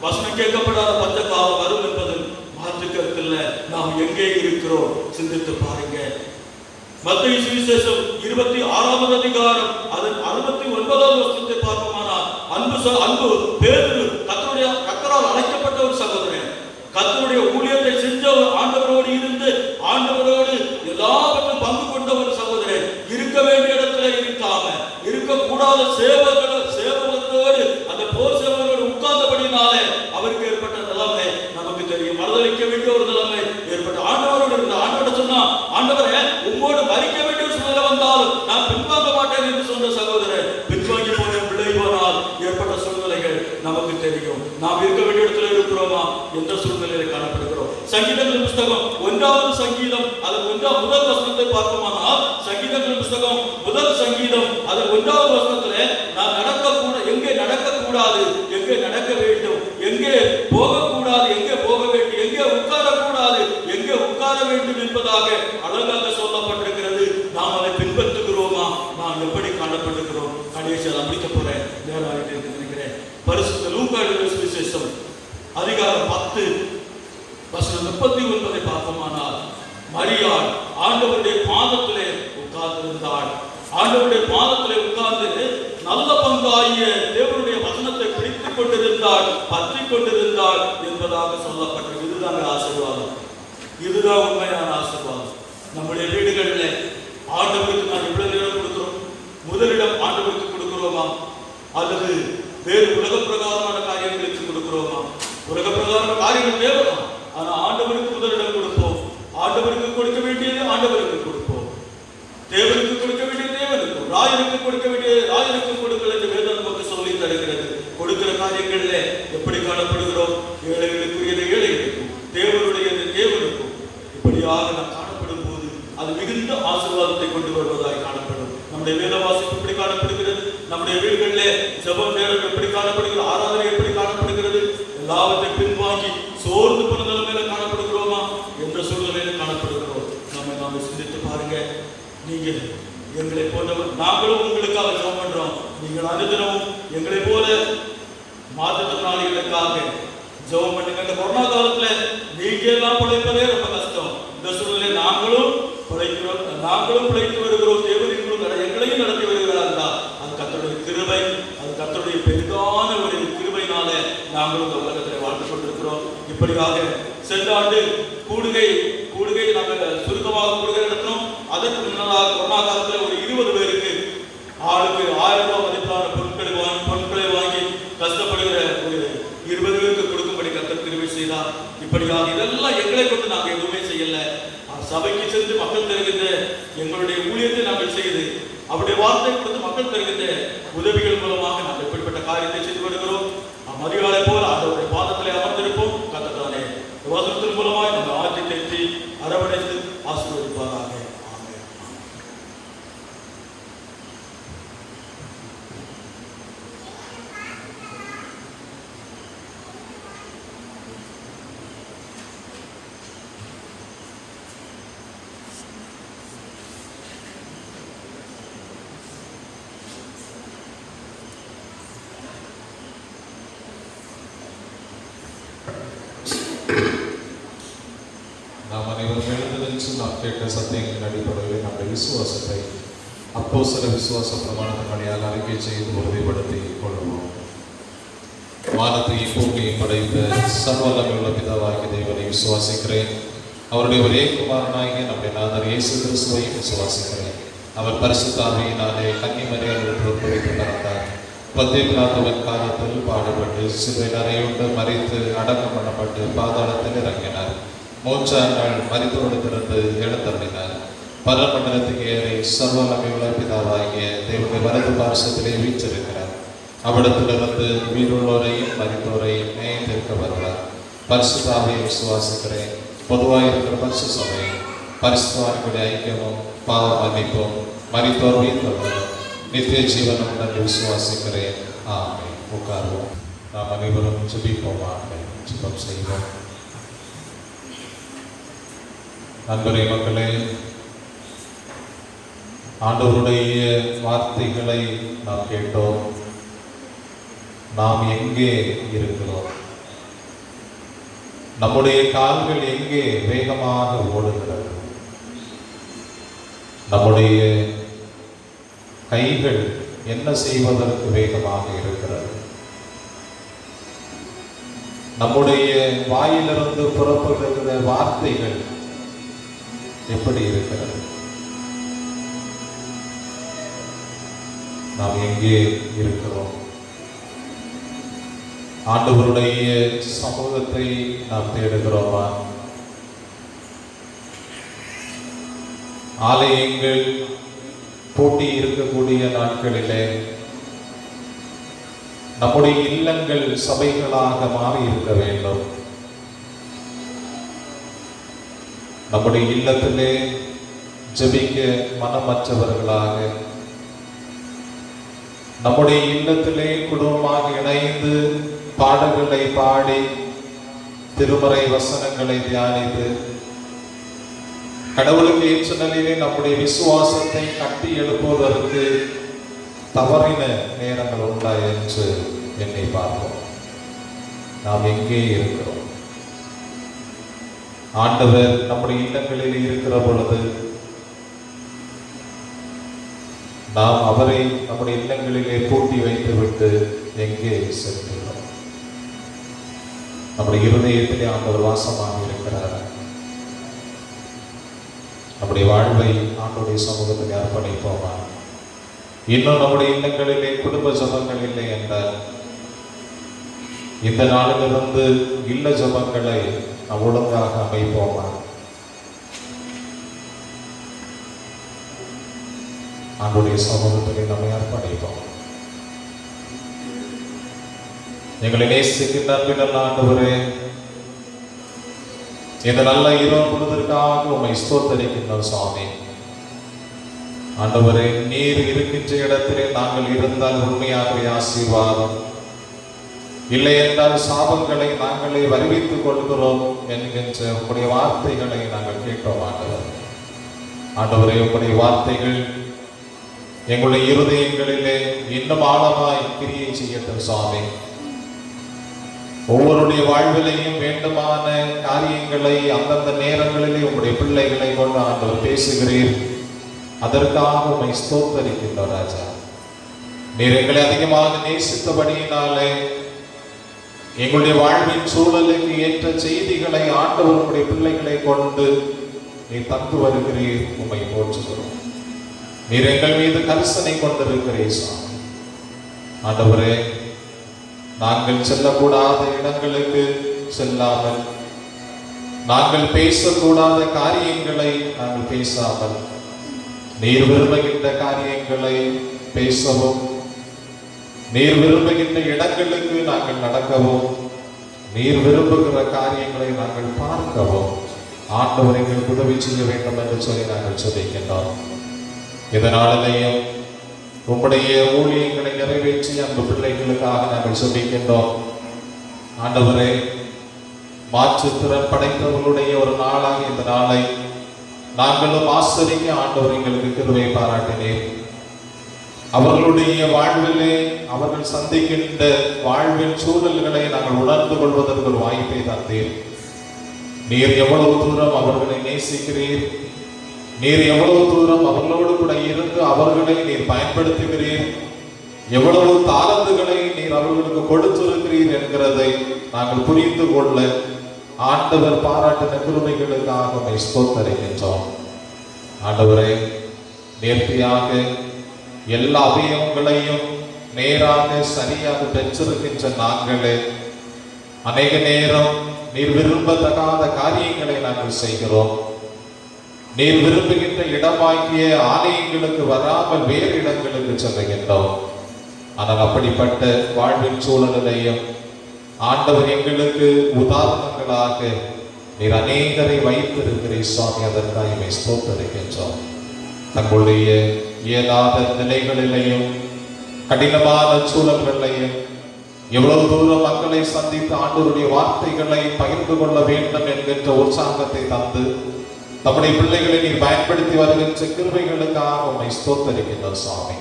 வசனம் கேட்கப்படாத பஞ்ச காலம் வரும் என்பது மாற்றுக்கருத்தில் நாம் எங்கே இருக்கிறோம்? சிந்தித்து பாருங்க. மத்தேயு சுவிசேஷம் 26வது அதிகாரம் அதன் 69வது வசனத்தை பார்ப்போமானால், அன்பு பேதுரு கர்த்தரால் அழைக்கப்பட்ட ஒரு சகோதரன், கர்த்தருடைய ஊழியத்தை செஞ்ச ஆண்டவரோடு இருந்து ஆண்டவரோடு எல்லாவற்றும் பங்கு கொண்ட ஒரு சகோதரன், இருக்க வேண்டிய இடத்துல இருக்காம இருக்கக்கூடாத சேவகத்தோடு அந்த போர் சேவகரோடு உட்கார்ந்தபடினாலே அவருக்கு ஏற்பட்ட நிலைமை நமக்கு தெரியும். மறுதளிக்க வேண்டிய ஒரு நிலைமை ஏற்பட்ட ஆண்டவரோடு இருந்த ஆண்டவரை சொன்னா, ஆண்டவரே உம்மோடு மறிக்க வேண்டிய ஒரு சூழ்நிலை வந்தாலும் நான் பின்வாங்க மாட்டேன் என்று சொன்ன சகோதரர் பின்வாங்கி போன விளை போனால் ஏற்பட்ட சூழ்நிலைகள் நமக்கு தெரியும். நாம் இருக்க வேண்டிய இடத்துல இருக்கிறோமா? எந்த சூழ்நிலையில காணப்படுகிறோம்? சங்கீதங்களின் புத்தகம் 1வது சங்கீதம் அதன் முதல் வசனத்தை பார்ப்போமானால், சங்கீதங்களின் புத்தகம் முதல் சங்கீதம் அதன் 1வது வசனத்திலே நான் எங்கே நடக்கக்கூடாது, எங்கே நடக்க வேண்டும், எங்கே போகக்கூடாது, எங்கே போக வேண்டும், எங்கே உட்காரக்கூடாது, எங்கே உட்கார வேண்டும் என்பதாக அழகாக சொல்லப்பட்டிருக்கிறது. நாம் அதை பின்பற்றுகிறோமா? நாம் எப்படி காணப்படுகிறோம்? கடைசியில் முடிக்க போறேன், நேராக நினைக்கிறேன். பரிசுத்த லூக்கா எழுதின சுவிசேஷம் அதிகாரம் 10 வசனம் 39 பார்ப்போமானால், மரியாள் ஆண்டவருடைய பாதத்திலே உட்கார்ந்திருந்தாள். ஆண்டவருடைய பாதத்திலே உட்கார்ந்து நல்ல பங்காகிய தேவனுடைய வசனத்தை பிடித்துக் கொண்டிருந்தாள், பற்றி கொண்டிருந்தாள் என்பதாக சொல்லப்பட்டது. இதுதான் ஆசீர்வாதம், இதுதான் உண்மையான ஆசீர்வாதம். நம்முடைய வீடுகளில் ஆண்டவருக்கு நாம் எவ்வளவு நேரம் கொடுக்கிறோம்? முதலிடம் ஆண்டவருக்கு கொடுக்கிறோமா? அல்லது வேறு உலக பிரகாரமான காரியங்களுக்கு கொடுக்கிறோமா? உலக பிரகாரமான காரியங்கள் தேவைதான், ஆனா ஆண்டவருக்கு முதலிடம் கொடுப்போம். ஆண்டவருக்கு கொடுக்க வேண்டியது ஆண்டவருக்கு கொடுப்போம், தேவனுக்கு கொடுக்க வேண்டிய தேவனுக்கும், ராயனுக்கு கொடுக்க வேண்டிய ராயனுக்கும் கொடுங்கள் என்று வேதம் நமக்கு சொல்லி தருகிறது. கொடுக்கிற காரியங்கள்ல எப்படி காணப்படுகிறோம்? ஏழைகளுக்குரியது ஏழைகளுக்கும், தேவனுடையது தேவனுக்கும். இப்படியாக நாம் காணப்படும் போது அது மிகுந்த ஆசீர்வாதத்தை கொண்டு வருவதாய் காணப்படும். நம்முடைய வேத வாசிப்பு எப்படி காணப்படுகிறது? நம்முடைய வீடுகளிலே ஜெபம் நேரம் எப்படி காணப்படுகிறது? ஆராதனை எப்படி காணப்படுகிறது? எல்லாவற்றையும் பின்வாங்கி சோர்ந்து போன நிலைமையில காணப்படுகிறோமா? என்ற சூழ்நிலையில காணப்படுகிறோம்? நாம சிந்தித்து பாருங்க. நீங்க எங்களை போன்றவர், நாங்களும் உங்களுக்காக ஜெபம் பண்றோம். நீங்கள் அனுதினமும் எங்களை போல மாற்றுத்திறனாளிகளுக்காக ஜெபம் பண்ணுங்க. இந்த கொரோனா காலத்துல நீங்க எல்லாம் பிழைப்பதே ரொம்ப கஷ்டம். இந்த சூழ்நிலை நாங்களும் பிழைக்கிறோம், நாங்களும் பிழைத்து வருகிறோம். தேவர்களும் எங்களையும் நடத்தி வருகிறார்களா? அது கர்த்தருடைய கிருபை, அது கர்த்தருடைய பெரிதான ஒரு கிருபையினால நாங்களும் இந்த உலகத்தில் வாழ்ந்து கொண்டிருக்கிறோம். இப்படியாக சென்ற ஆண்டு கூடுகை நாங்கள் சுருக்கமாக கூடுகை நடத்தினோம். அதற்கு முன்னதாக கொரோனா காலத்தில் ஒரு 20 பேருக்கு ஆளுக்கு 1000 ரூபாய் மதிப்பான பொருட்களை வாங்கி கஷ்டப்படுகிற ஒரு 20 பேருக்கு கொடுக்கும்படி கர்த்தர் கிருபை செய்தார். இப்படியாக இதெல்லாம் எங்களை கொண்டு நாங்கள் எதுவுமே செய்யல. சபைக்கு சென்று மக்கள் தருகின்ற எங்களுடைய ஊழியத்தை நாங்கள் செய்து அவருடைய வார்த்தை கொடுத்து மக்கள் தருகின்ற உதவிகள் மூலமாக நாங்கள் எப்படிப்பட்ட காரியத்தை செய்து வருகிறோம். அதிகாலை போல அவருடைய பாதத்திலே அமர்ந்திருப்போம். கர்த்தர் வசனத்தின் மூலமாய் நம்ம ஆற்றி தேற்றி அரவணைத்து ஆசீர்வதிப்பாராக. நாம் அனைவரும் எழுந்து நின்று நாம் கேட்ட சத்தியங்களின் அடிப்படையில் நம்முடைய விசுவாசத்தை அப்போஸ்தல விசுவாச பிரமாணத்தின் வழியாக அறிக்கை செய்து உறுதிப்படுத்திக் கொள்வோம். வானத்தையும் பூமியையும் படைத்த சர்வவல்லமையுள்ள பிதாவாகிய தேவனை விசுவாசிக்கிறேன். அவருடைய ஒரே குமாரனாகிய நம்முடைய நாதர் இயேசு கிறிஸ்துவையும் விசுவாசிக்கிறேன். அவர் பரிசுத்த ஆவியினாலே கன்னிமரியாள் உற்பவித்து பிறந்தார். பந்திய பிலாத்துவின் காலத்தில் பாடுபட்டு சிலுவையில் அறையுண்டு மரித்து அடக்கம் பண்ணப்பட்டு பாதாளத்தில் இறங்கினார். 3ஆம் நாள் மரித்தோரிடத்திலிருந்து எழுந்தருளினார். பரமண்டலத்துக்கு ஏறி சர்வவல்லமையுள்ள பிதாவாகிய தேவனுடைய வலது பார்சத்திலே வீற்றிருக்கிறார். அவ்விடத்திலிருந்து உயிருள்ளோரையும் மரித்தோரையும் நியாயத்திற்கு வருவார். பரிசுத்த ஆவியை விசுவாசிக்கிறேன். பொதுவாக இருக்கிற பரிசு சபையும் பரிசுத்தவான்களுடைய ஐக்கியமும் பாவ மன்னிப்பும் மரித்தோர் உயிர்த்தெழுதலும் நித்திய ஜீவனும் நன்றி விசுவாசிக்கிறேன். ஆமென். உட்கார்வோம். நாம் அனைவரும் ஜெபிப்போமாக. ஜெபம் செய்வோம். நண்பரே, மக்களே, ஆண்டவருடைய வார்த்தைகளை நாம் கேட்டோம். நாம் எங்கே இருக்கிறோம்? நம்முடைய கால்கள் எங்கே வேகமாக ஓடுகிறது? நம்முடைய கைகள் என்ன செய்வதற்கு வேகமாக இருக்கிறது? நம்முடைய வாயிலிருந்து புறப்படுகிற வார்த்தைகள் எப்படி இருக்கிறது? நாம் எங்கே இருக்கிறோம்? ஆண்டவருடைய சமூகத்தை நாம் தேடுகிறோமா? ஆலயங்கள் போட்டி இருக்கக்கூடிய நாட்களிலே நம்முடைய இல்லங்கள் சபைகளாக மாறி இருக்க வேண்டும். நம்முடைய இல்லத்திலே ஜெபிக்க மனமற்றவர்களாக, நம்முடைய இல்லத்திலே குடும்பமாக இணைந்து பாடல்களை பாடி திருமறை வசனங்களை தியானித்து கடவுளுக்கு ஏற்ற நிலையிலே நம்முடைய விசுவாசத்தை கட்டி எழுப்புவதற்கு தவறின நேரங்கள் உண்டா என்று என்னை பார்ப்போம். நாம் எங்கே இருக்கிறோம்? ஆண்டவர் நம்முடைய இல்லங்களில் இருக்கிற பொழுது நாம் அவரை நம்முடைய இல்லங்களிலே பூட்டி வைத்துவிட்டு எங்கே செல்கிறோம்? நம்முடைய இருதயத்திலே ஆண்டவர் வாசமாக இருக்கிறார். நம்முடைய வாழ்வை ஆண்டவருடைய சமூகத்தில் அர்ப்பணிப்போமா? இன்னும் நம்முடைய இல்லங்களிலே குடும்ப ஜபங்கள் இல்லை என்றால் இந்த நாளிலிருந்து இல்ல ஜபங்களை நாம் ஒழுங்காக அமைப்போமா? ஆண்டவருடைய சமூகத்திலே நம்மை அர்ப்பணிப்போம். எங்களை நேசிக்கின்ற அன்பின் ஆண்டவரே, இந்த நல்ல இரவு பொழுதற்காக உம்மை ஸ்தோத்தரிக்கின்றோம் சுவாமி. ஆண்டவரே, நீர் இருக்கின்ற இடத்திலே நாங்கள் இருந்தால் உண்மையாகவே ஆசீர்வாதம், இல்லை என்றால் சாபங்களை நாங்களே வருவித்துக் கொள்கிறோம் என்கின்ற உங்களுடைய வார்த்தைகளை நாங்கள் கேட்டோம். ஆண்டவரே, உங்களுடைய வார்த்தைகள் எங்களுடைய இருதயங்களிலே இன்னும் ஆழமாய் கிரியை செய்யட்டும் சுவாமி. ஒவ்வொருடைய வாழ்விலையும் வேண்டுமான காரியங்களை அந்தந்த நேரங்களிலே உங்களுடைய பிள்ளைகளை கொண்டு ஆண்டவர் பேசுகிறீர். அதற்காக உம்மை ஸ்தோத்தரிக்கின்றோம் ராஜா. நீர் எங்களை அதிகமாக நேசித்தபடியினாலே எங்களுடைய வாழ்வின் சூழலுக்கு ஏற்ற செய்திகளை ஆண்டவர் உங்களுடைய பிள்ளைகளை கொண்டு நீர் தந்து வருகிறீர். உம்மை போற்றுகிறோம். நீர் எங்கள் மீது கரிசனை கொண்டிருக்கிறீர் சுவாமி. ஆண்டவரே, நாங்கள் செல்லக்கூடாத இடங்களுக்கு செல்லாமல், நாங்கள் பேசக்கூடாத காரியங்களை நாங்கள் பேசாமல், நீர் விரும்புகின்ற காரியங்களை பேசவும், நீர் விரும்புகின்ற இடங்களுக்கு நாங்கள் நடக்கவும், நீர் விரும்புகிற காரியங்களை நாங்கள் பார்க்கவும் ஆண்டவர் எங்களுக்கு உதவி செய்ய வேண்டும் என்று சொல்லி நாங்கள் சொல்லிக்கின்றோம். இதனாலேயும் உம்முடைய ஊழியங்களை நிறைவேற்றி அந்த பிள்ளைகளுக்காக நாங்கள் சொல்லிக்கின்றோம். ஆண்டவரே, மாற்றுத்திறன் படைத்தவர்களுடைய ஒரு நாளாக இந்த நாளை நாங்களும் ஆசரிக்க ஆண்டவர் எங்களுக்கு கிருபை பாராட்டினேன். அவர்களுடைய வாழ்விலே அவர்கள் சந்திக்கின்ற வாழ்வின் சூழல்களை நாங்கள் உணர்ந்து கொள்வதற்கு ஒரு வாய்ப்பை தந்தேன். நீர் எவ்வளவு தூரம் அவர்களை நேசிக்கிறீர், நீர் எவ்வளவு தூரம் அவர்களோடு கூட இருந்து அவர்களை நீர் பயன்படுத்துகிறீர், எவ்வளவு தாளந்துகளை நீர் அவர்களுக்கு கொடுத்திருக்கிறீர் என்கிறதை நாங்கள் புரிந்து கொள்ள ஆண்டவர் பாராட்டின கிருபைகளுக்காக ஸ்தோத்தரிக்கின்றோம். ஆண்டவரே, நேர்த்தியாக எல்லா அவயவங்களையும் நேராக சரியாக பெற்றிருக்கின்ற நாங்களே அநேக நேரம் நீர் விரும்பத்தகாத காரியங்களை நாங்கள் செய்கிறோம். நீர் விரும்புகின்ற இடமாகிய ஆலயங்களுக்கு வராமல் வேறு இடங்களுக்கு செல்லுகின்றோம். ஆனால் அப்படிப்பட்ட வாழ்வின் சூழலையும் ஆண்டவர் எங்களுக்கு உதாரணங்களாக நீர் அநேகரை வைத்திருக்கிறீர் சுவாமி. அதற்காக ஸ்தோத்தரிக்கின்றோம். தங்களுடைய இயலாத நிலைகளிலையும் கடினமான சூழல்களையும் எவ்வளவு தூரம் மக்களை சந்தித்து ஆண்டவருடைய வார்த்தைகளை பகிர்ந்து கொள்ள வேண்டும் என்கின்ற உற்சாகத்தை தந்து தம்முடைய பிள்ளைகளை நீர் பயன்படுத்தி வருகின்ற கிருபைகளுக்காக ஸ்தோத்தரிக்கின்றோம் சுவாமி.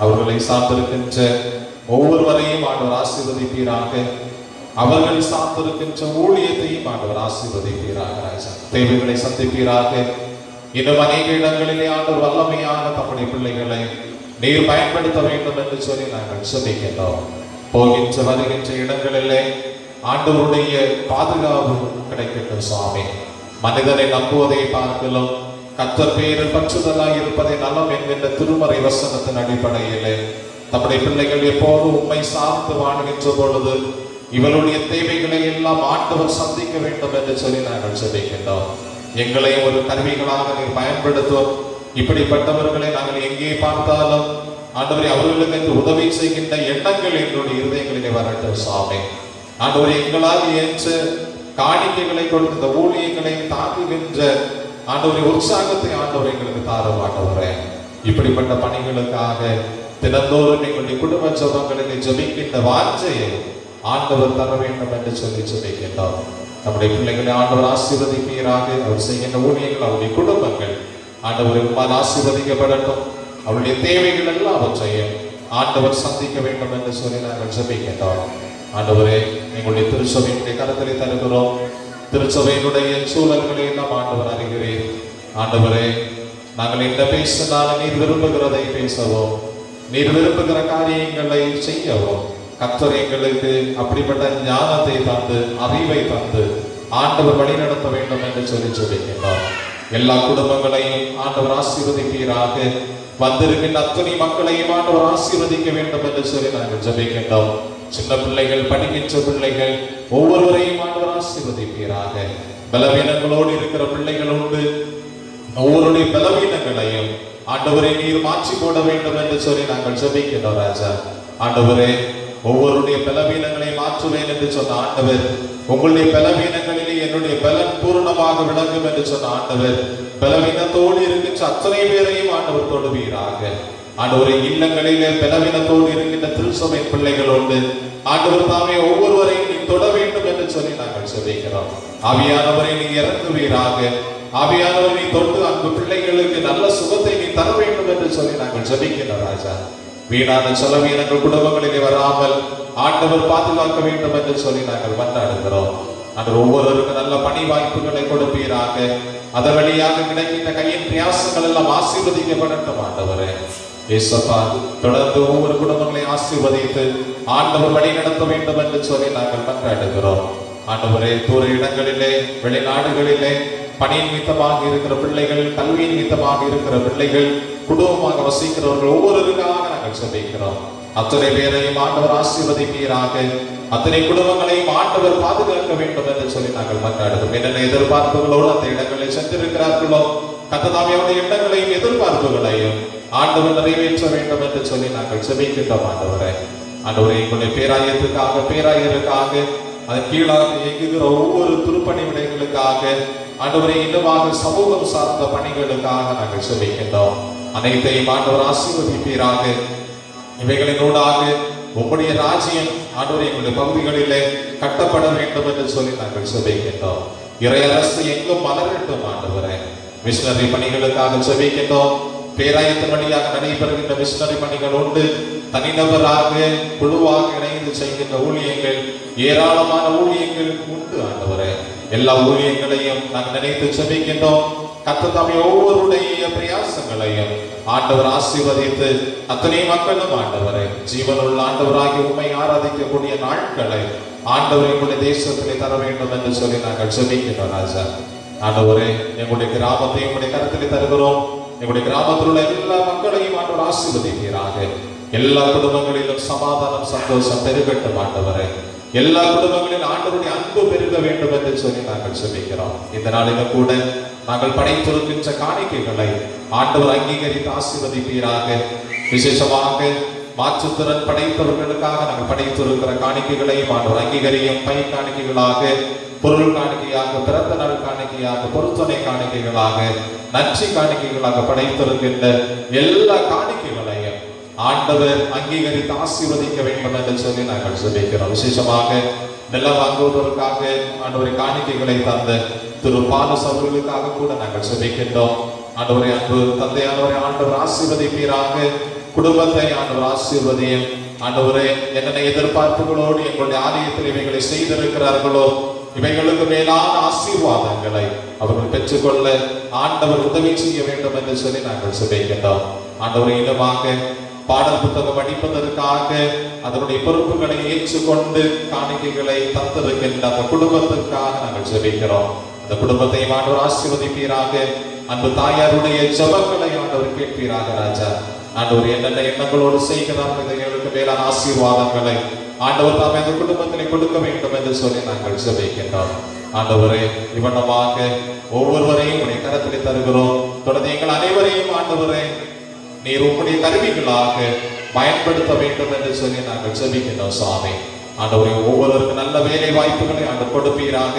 அவர்களை சார்ந்திருக்கின்ற ஒவ்வொருவரையும் ஆண்டவர் ஆசீர்வதிப்பீராக. அவர்கள் சார்ந்திருக்கின்ற ஊழியத்தையும் ஆண்டவர் ஆசீர்வதிப்பீராக. தேவைகளை சந்திப்பீராக. இன்னும் அநேக இடங்களிலே ஆண்டவர் வல்லமையான தம்முடைய பிள்ளைகளை நீர் பயன்படுத்த வேண்டும் என்று சொல்லி நாங்கள் சொல்லிக்கின்றோம். போகின்ற வருகின்ற இடங்களிலே ஆண்டவருடைய பாதுகாப்பு கிடைக்கட்டும் சுவாமி. மனிதனை நம்புவதை பார்க்கலாம் கர்த்தர் பேரில் பற்றுதலாய் இருப்பதை நலம் என்கின்ற திருமறை வசனத்தின் அடிப்படையிலே தம்முடைய பிள்ளைகள் எப்போது உண்மை சார்ந்து வாழ்கின்ற பொழுது இவருடைய தேவைகளை எல்லாம் ஆண்டவர் சந்திக்க வேண்டும் என்று சொல்லி நாங்கள் சொல்லிக்கின்றோம். எங்களை ஒரு கருவிகளாக நீர் பயன்படுத்துவோம். இப்படிப்பட்டவர்களை நாங்கள் எங்கே பார்த்தாலும் ஆண்டவரை அவர்களுக்கு உதவி செய்கின்ற எண்ணங்கள் எங்களுடைய இருதயங்களிலே வரட்டும் சுவாமி. ஆண்டவரை எங்களால் ஏற்ற காணிக்கைகளை கொடுக்கின்ற ஊழியர்களை தாக்குகின்ற ஆண்டவரை உற்சாகத்தை ஆண்டவர் எங்களுக்கு தார மாட்டவரே. இப்படிப்பட்ட பணிகளுக்காக தினந்தோறும் எங்களுடைய குடும்ப ஜபங்களிலே ஜபிக்கின்ற வாஞ்சையை ஆண்டவர் தர வேண்டும் என்று சொல்லி ஜபிக்கின்றோம். நம்முடைய பிள்ளைகளை ஆண்டவர் ஆசீர்வதிப்பீராக. அவர் செய்கின்ற ஊழியர்கள் அவருடைய குடும்பங்கள் ஆண்டவர் ஆசீர்வதிக்கப்படட்டும். அவருடைய தேவைகள் எல்லாம் அவற்றையும் ஆண்டவர் சந்திக்க வேண்டும் என்று சொல்லி நாங்கள் ஜபிக்கின்றோம். ஆண்டவரே, எங்களுடைய திருச்சபையினுடைய கருத்திலே தருகிறோம். திருச்சபையினுடைய சூழல்களை எல்லாம் ஆண்டவர் அறிகிறேன். ஆண்டவரே, நாங்கள் என்ன பேசினாலும் நீர் விரும்புகிறதை பேசவும், நீர் விரும்புகிற காரியங்களை செய்யவும் கர்த்தர் எங்களுக்கு அப்படிப்பட்ட ஞானத்தை தந்து அறிவை தந்து ஆண்டவர் வழிநடத்த வேண்டும் என்று சொல்லி சொல்லிக்கின்றோம். எல்லா குடும்பங்களையும் ஆண்டவர் ஆசீர்வதிப்பீராக. வந்திருக்கின்ற அத்தனை மக்களையும் ஆண்டவர் ஆசீர்வதிக்க வேண்டும் என்று சொல்லி நாங்கள் ஜெபிக்கின்றோம். சின்ன பிள்ளைகள், படிக்கின்ற பிள்ளைகள் ஒவ்வொருவரையும் ஆண்டவர் ஆசீர்வதிப்பீராக. பலவீனங்களோடு இருக்கிற பிள்ளைகள் உண்டு. ஒவ்வொருடைய பலவீனங்களையும் ஆண்டவரை நீர் மாற்றி போட வேண்டும் என்று சொல்லி நாங்கள் ஜெபிக்கின்றோம். ராஜா, ஆண்டவரே, ஒவ்வொருடைய பலவீனங்களை மாற்றுவேன் என்று சொன்ன ஆண்டவர், உங்களுடைய பலவீனங்களிலே என்னுடைய பலன் பூர்ணமாக விளங்கும் என்று சொன்ன ஆண்டவர், பலவீனத்தோடு இருக்கின்ற அத்தனை பேரையும் ஆண்டவர் தொடுவீராக. ஆண்டவரை இல்லங்களிலே பலவீனத்தோடு இருக்கின்ற திருச்சபை பிள்ளைகள் உண்டு. ஆண்டவர் தாமே ஒவ்வொருவரையும் நீ தொட வேண்டும் என்று சொல்லி நாங்கள் சொல்லிக்கிறோம். ஆவியானவரை நீ இறங்குவீராக. ஆவியானவரை நீ தொட்டு அன்பு பிள்ளைகளுக்கு நல்ல சுகத்தை நீ தர வேண்டும் என்று சொல்லி நாங்கள் ஜெபிக்கிறோம். ராஜா, வீணான செலவீனங்கள் குடும்பங்களிலே வராமல் ஆண்டவர் பாதுகாக்க வேண்டும் என்று சொல்லி நாங்கள் மன்றாடுகிறோம். ஆண்டவர் ஒவ்வொருவருக்கும் நல்ல பணி வாய்ப்புகளை கொடுப்பீராக. அதன் வழியாக கிடைக்கின்ற கையின் பிரயாசங்கள் எல்லாம் ஆசீர்வதிக்கப்படட்டும். ஆண்டவரே இயேசுப்பா, தொடர்ந்து ஒவ்வொரு குடும்பங்களை ஆசீர்வதித்து ஆண்டவர் வழி நடத்த வேண்டும் என்று சொல்லி நாங்கள் மன்றாடுகிறோம். ஆண்டவரே, தூர இடங்களிலே, வெளிநாடுகளிலே பணி நிமித்தமாக இருக்கிற பிள்ளைகள், கல்வி நிமித்தமாக இருக்கிற பிள்ளைகள், குடும்பமாக வசிக்கிறவர்கள் ஒவ்வொருவருக்காக நாங்கள் ஜெபிக்கிறோம். அத்தனை பேரையும் ஆண்டவர் ஆசீர்வதிப்பீராக. அத்தனை குடும்பங்களையும் ஆண்டவர் பாதுகாக்க வேண்டும் என்று சொல்லி நாங்கள் மன்றாடுகிறோம். என்னென்ன எதிர்பார்ப்புகளோடு அந்த இடங்களில் சென்றிருக்கிறார்களோ கர்த்தர் அவருடைய எண்ணங்களையும் எதிர்பார்ப்புகளையும் ஆண்டவர் நிறைவேற்ற வேண்டும் என்று சொல்லி நாங்கள் ஜெபிக்கின்றோம். ஆண்டவரே, ஆண்டவரே, எங்களுடைய பேராயருக்காக அதன் கீழாக இயங்குகிற ஒவ்வொரு திருப்பணி விடயங்களுக்காக ஆண்டவரை இன்னுமாக சமூகம் சார்ந்த பணிகளுக்காக நாங்கள் ஜெபிக்கின்றோம். அனைத்தையும் ஆண்டவர் ஆசீர்வதிப்பீராக. இவைகளினூடாக உம்முடைய ராஜ்யம் ஆண்டவரை எங்களுடைய பகுதிகளிலே கட்டப்பட வேண்டும் என்று சொல்லி நாங்கள் ஜெபிக்கின்றோம். இறையரசு எங்கும் மலரட்டும். ஆண்டவரே, மிஷனரி பணிகளுக்காக ஜெபிக்கின்றோம். பேராயத்தின் வழியாக நடைபெறுகின்ற மிஷனரி பணிகள் உண்டு. தனிநபராக குழுவாக இணைந்து செய்கின்ற ஊழியங்கள், ஏராளமான ஊழியங்கள் உண்டு. ஆண்டவரே, எல்லா ஊழியங்களையும் நாங்கள் நினைத்து செபிக்கின்றோம். கர்த்தர் தாமே ஒவ்வொருடைய பிரயாசங்களையும் ஆண்டவர் ஆசீர்வதித்து அத்தனை மக்களும் ஆண்டவரை ஜீவனுள்ள ஆண்டவராகி உண்மை ஆராதிக்கக்கூடிய நாட்களை ஆண்டவர் எங்களுடைய தேசத்திலே தர வேண்டும் என்று சொல்லி நாங்கள் செபிக்கின்றோம். ராஜா ஆண்டவரே, எங்களுடைய கிராமத்தை எங்களுடைய கருத்திலே தருகிறோம். எங்களுடைய கிராமத்தில் உள்ள எல்லா மக்களையும் ஆண்டவர் ஆசீர்வதிப்பீராக. எல்லா குடும்பங்களிலும் சமாதானம் சந்தோஷம் பெருகட்டும் ஆண்டவரே. எல்லா குடும்பங்களிலும் ஆண்டவருடைய அன்பு பெருக வேண்டும் என்று சொல்லி நாங்கள் செபிக்கிறோம். இந்த நாளிலும் கூட நாங்கள் படைத்திருக்கின்ற காணிக்கைகளை ஆண்டவர் அங்கீகரித்து ஆசீர்வதிப்பீராக. விசேஷமாக மாற்றுத்திறன் படைத்தவர்களுக்காக நாங்கள் படைத்திருக்கிற காணிக்கைகளையும் ஆண்டவர் அங்கீகரியும். பை காணிக்கைகளாக, பொருள் காணிக்கையாக, பிறந்த நாள் காணிக்கையாக, பொருத்தனை காணிக்கைகளாக, நன்றி காணிக்கைகளாக படைத்திருக்கின்ற எல்லா காணிக்கைகளையும் ஆண்டவர் அங்கீகரித்து ஆசீர்வதிக்க வேண்டும் என்று சொல்லி நாங்கள் சொல்லிக்கிறோம். விசேஷமாக நிலம் வாங்குவதற்காக ஆண்டவரை காணிக்கைகளை தந்த திரு பாலஸ் அவர்களுக்காக கூட நாங்கள் சொல்லிக்கின்றோம். ஆண்டவரை அன்பு தந்தையானவரை ஆண்டவர் ஆசீர்வதிப்பீராக. குடும்பத்தை ஆண்டவர் ஆசீர்வதியும். ஆண்டவரே, என்னென்ன எதிர்பார்ப்புகளோடு எங்களுடைய ஆலயத்தில் இவைகளை செய்திருக்கிறார்களோ இவைகளுக்கு மேலான ஆசீர்வாதங்களை அவர்கள் பெற்றுக்கொள்ள ஆண்டவர் உதவி செய்ய வேண்டும் என்று சொல்லி நாங்கள் சொல்லிக்கின்றோம். ஆண்டவரை இன்னமாக பாடல் புத்தகம் படிப்பதற்காக அதனுடைய பொறுப்புகளை ஏற்றுக்கொண்டு காணிக்கைகளை தந்திருக்கின்ற அந்த குடும்பத்திற்காக நாங்கள் ஜெபிக்கிறோம். அந்த குடும்பத்தை ஆண்டவர் ஆசீர்வதிப்பீராக. அன்பு தாயாருடைய ஜெபங்களை ஆண்டவர் கேட்பீராக. ராஜா ஆண்டவர் என்னென்ன எண்ணங்களோடு செய்கிறார்கள் எங்களுக்கு மேலான ஆசீர்வாதங்களை ஆண்டவர் தாமே அந்த குடும்பத்திலே கொடுக்க வேண்டும் என்று சொல்லி நாங்கள் ஜெபிக்கின்றோம். ஆண்டவரே, இவனமாக ஒவ்வொருவரையும் உடைய கரத்திலே தருகிறோம். தொடர்ந்து எங்கள் அனைவரையும் ஆண்டவரே நீர் உங்களுடைய கருவிகளாக பயன்படுத்த வேண்டும் என்று சொல்லி நாங்கள் ஜெபிக்கின்றோம். சுவாமி ஆண்டவரை ஒவ்வொருவருக்கும் நல்ல வேலை வாய்ப்புகளை ஆண்டவர் கொடுப்பீராக.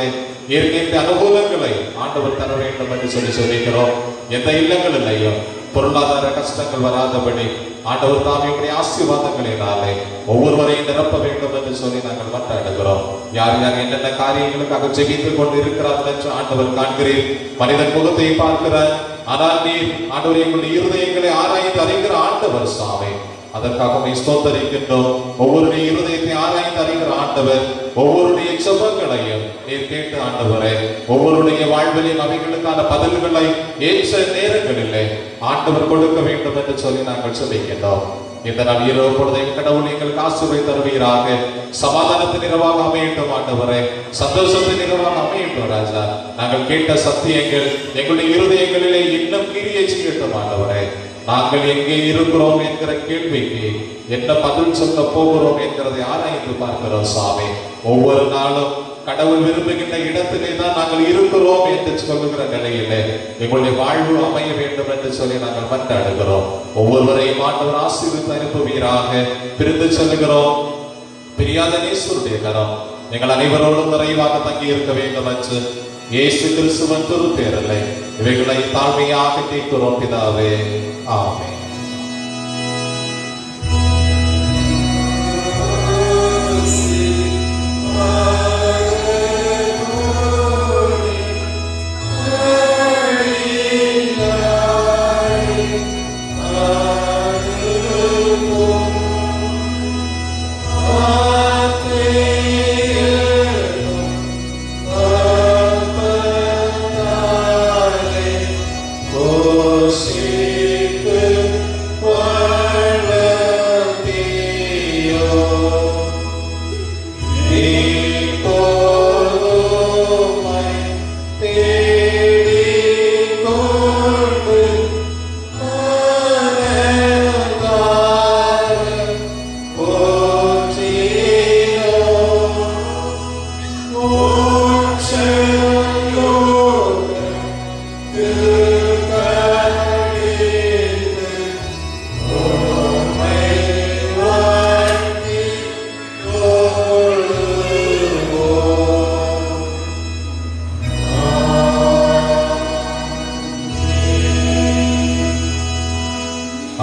இயற்கை அனுகூலங்களை ஆண்டவர் தர வேண்டும் என்று சொல்லி சொல்லிக்கிறோம். எந்த இல்லங்கள் இல்லையோ பொருளாதார கஷ்டங்கள் வராதபடி ஆண்டவர் தாமே உடைய ஆசீர்வாதங்களினாலே ஒவ்வொருவரையும் நிரப்ப வேண்டும் என்று சொல்லி நாங்கள் மன்றாடுகிறோம். யார் யார் என்னென்ன காரியங்களுக்காக ஜெபித்துக் கொண்டு இருக்கிறார்கள் என்று ஆண்டவர் காண்கிறீர். மனிதன் முகத்தை பார்க்கிறார், ஆனால் நீர் ஆண்டவர் எங்களுடைய இருதயங்களை ஆராய்ந்து அறிகிற ஆண்டவர். சாமி அதற்காக ஸ்தோத்தரிக்கின்றோம். ஒவ்வொருடைய இருதயத்தை ஆராய்ந்து அறிகிற ஆண்டவர் ஒவ்வொருடைய ஜெபங்களையும் நீர் கேட்டு ஆண்டவரே ஒவ்வொருடைய வாழ்விலையும் அவைகளுக்கான பதில்களை ஏற்ற நேரங்களிலே ஆண்டவர் கொடுக்க வேண்டும் என்று சொல்லி நாங்கள் சொல்லிக்கின்றோம். இந்த நாள் இரவு பொழுதையும் கடவுள் எங்களுக்கு ஆசீர்வாதம் தருவீராக. சமாதானத்தின் இரவாக அமையட்டும் ஆண்டவரே, சந்தோஷத்தின் இரவாக அமையட்டும் ராஜா. நாங்கள் கேட்ட சத்தியங்கள் எங்களுடைய இருதயங்களிலே இன்னும் கிரியை செய்யட்டும் ஆண்டவரே. நாங்கள் எங்கே இருக்கிறோம் என்கிற கேள்விக்கு என்ன பதில் சொல்ல போகிறோம் என்கிறதை ஆராய்ந்து பார்க்கிறோம். சாமி ஒவ்வொரு நாளும் கடவுள் விரும்புகின்ற இடத்திலே தான் நாங்கள் இருக்கிறோம் என்று சொல்லுகிற நிலையிலே எங்களுடைய வாழ்வு அமைய வேண்டும் என்று சொல்லி நாங்கள் மன்றாடுகிறோம். ஒவ்வொருவரையும் ஆண்டவர் ஆசீர்வதித்து அனுப்புவீராக. பிரிந்து செல்லுகிறோம். பிரியாத நேசருடைய கரம் எங்கள் அனைவரோடும் நிறைவாக தங்கி இருக்க வேண்டும் என்று இயேசு கிறிஸ்துவின் திருப்பெயரிலே இவைகளை தாழ்மையாக கேட்கிறோம் பிதாவே. ஆமென்.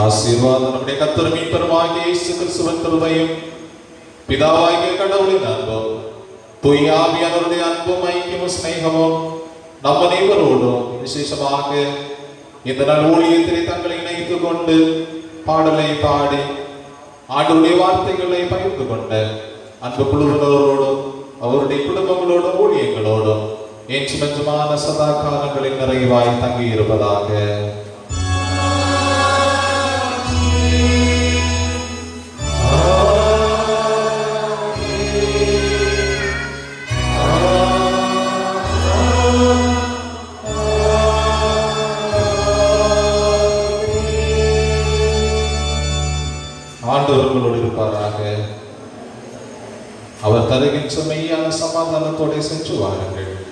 ஆசீர்வாதம் நம்முடைய கர்த்தரும் மீட்பருமாகிய இயேசு கிறிஸ்துவின் கிருபையும் பிதாவாகிய கடவுளின் அன்பும் தூய ஆவியானவருடைய அன்பும் ஐக்கியமும் ஸ்நேகமும் நம்ம அனைவரோடும் விசேஷமாக இந்த நாள் ஊழியத்திலே தங்களை இணைத்துக் கொண்டு பாடலை பாடி ஆண்டவருடைய வார்த்தைகளை பகிர்ந்து கொண்ட அன்பு குழுவினரோடும் அவருடைய குடும்பங்களோடும் ஊழியங்களோடும் என்றுமென்றுமான சதா காலங்களின் நிறைவாய் தங்கியிருப்பதாக. ஆண்டவர்களோடு இருப்பாராக. அவர் தருகின்ற மெய்யான சமாதானத்தோடு சென்று வாருங்கள்.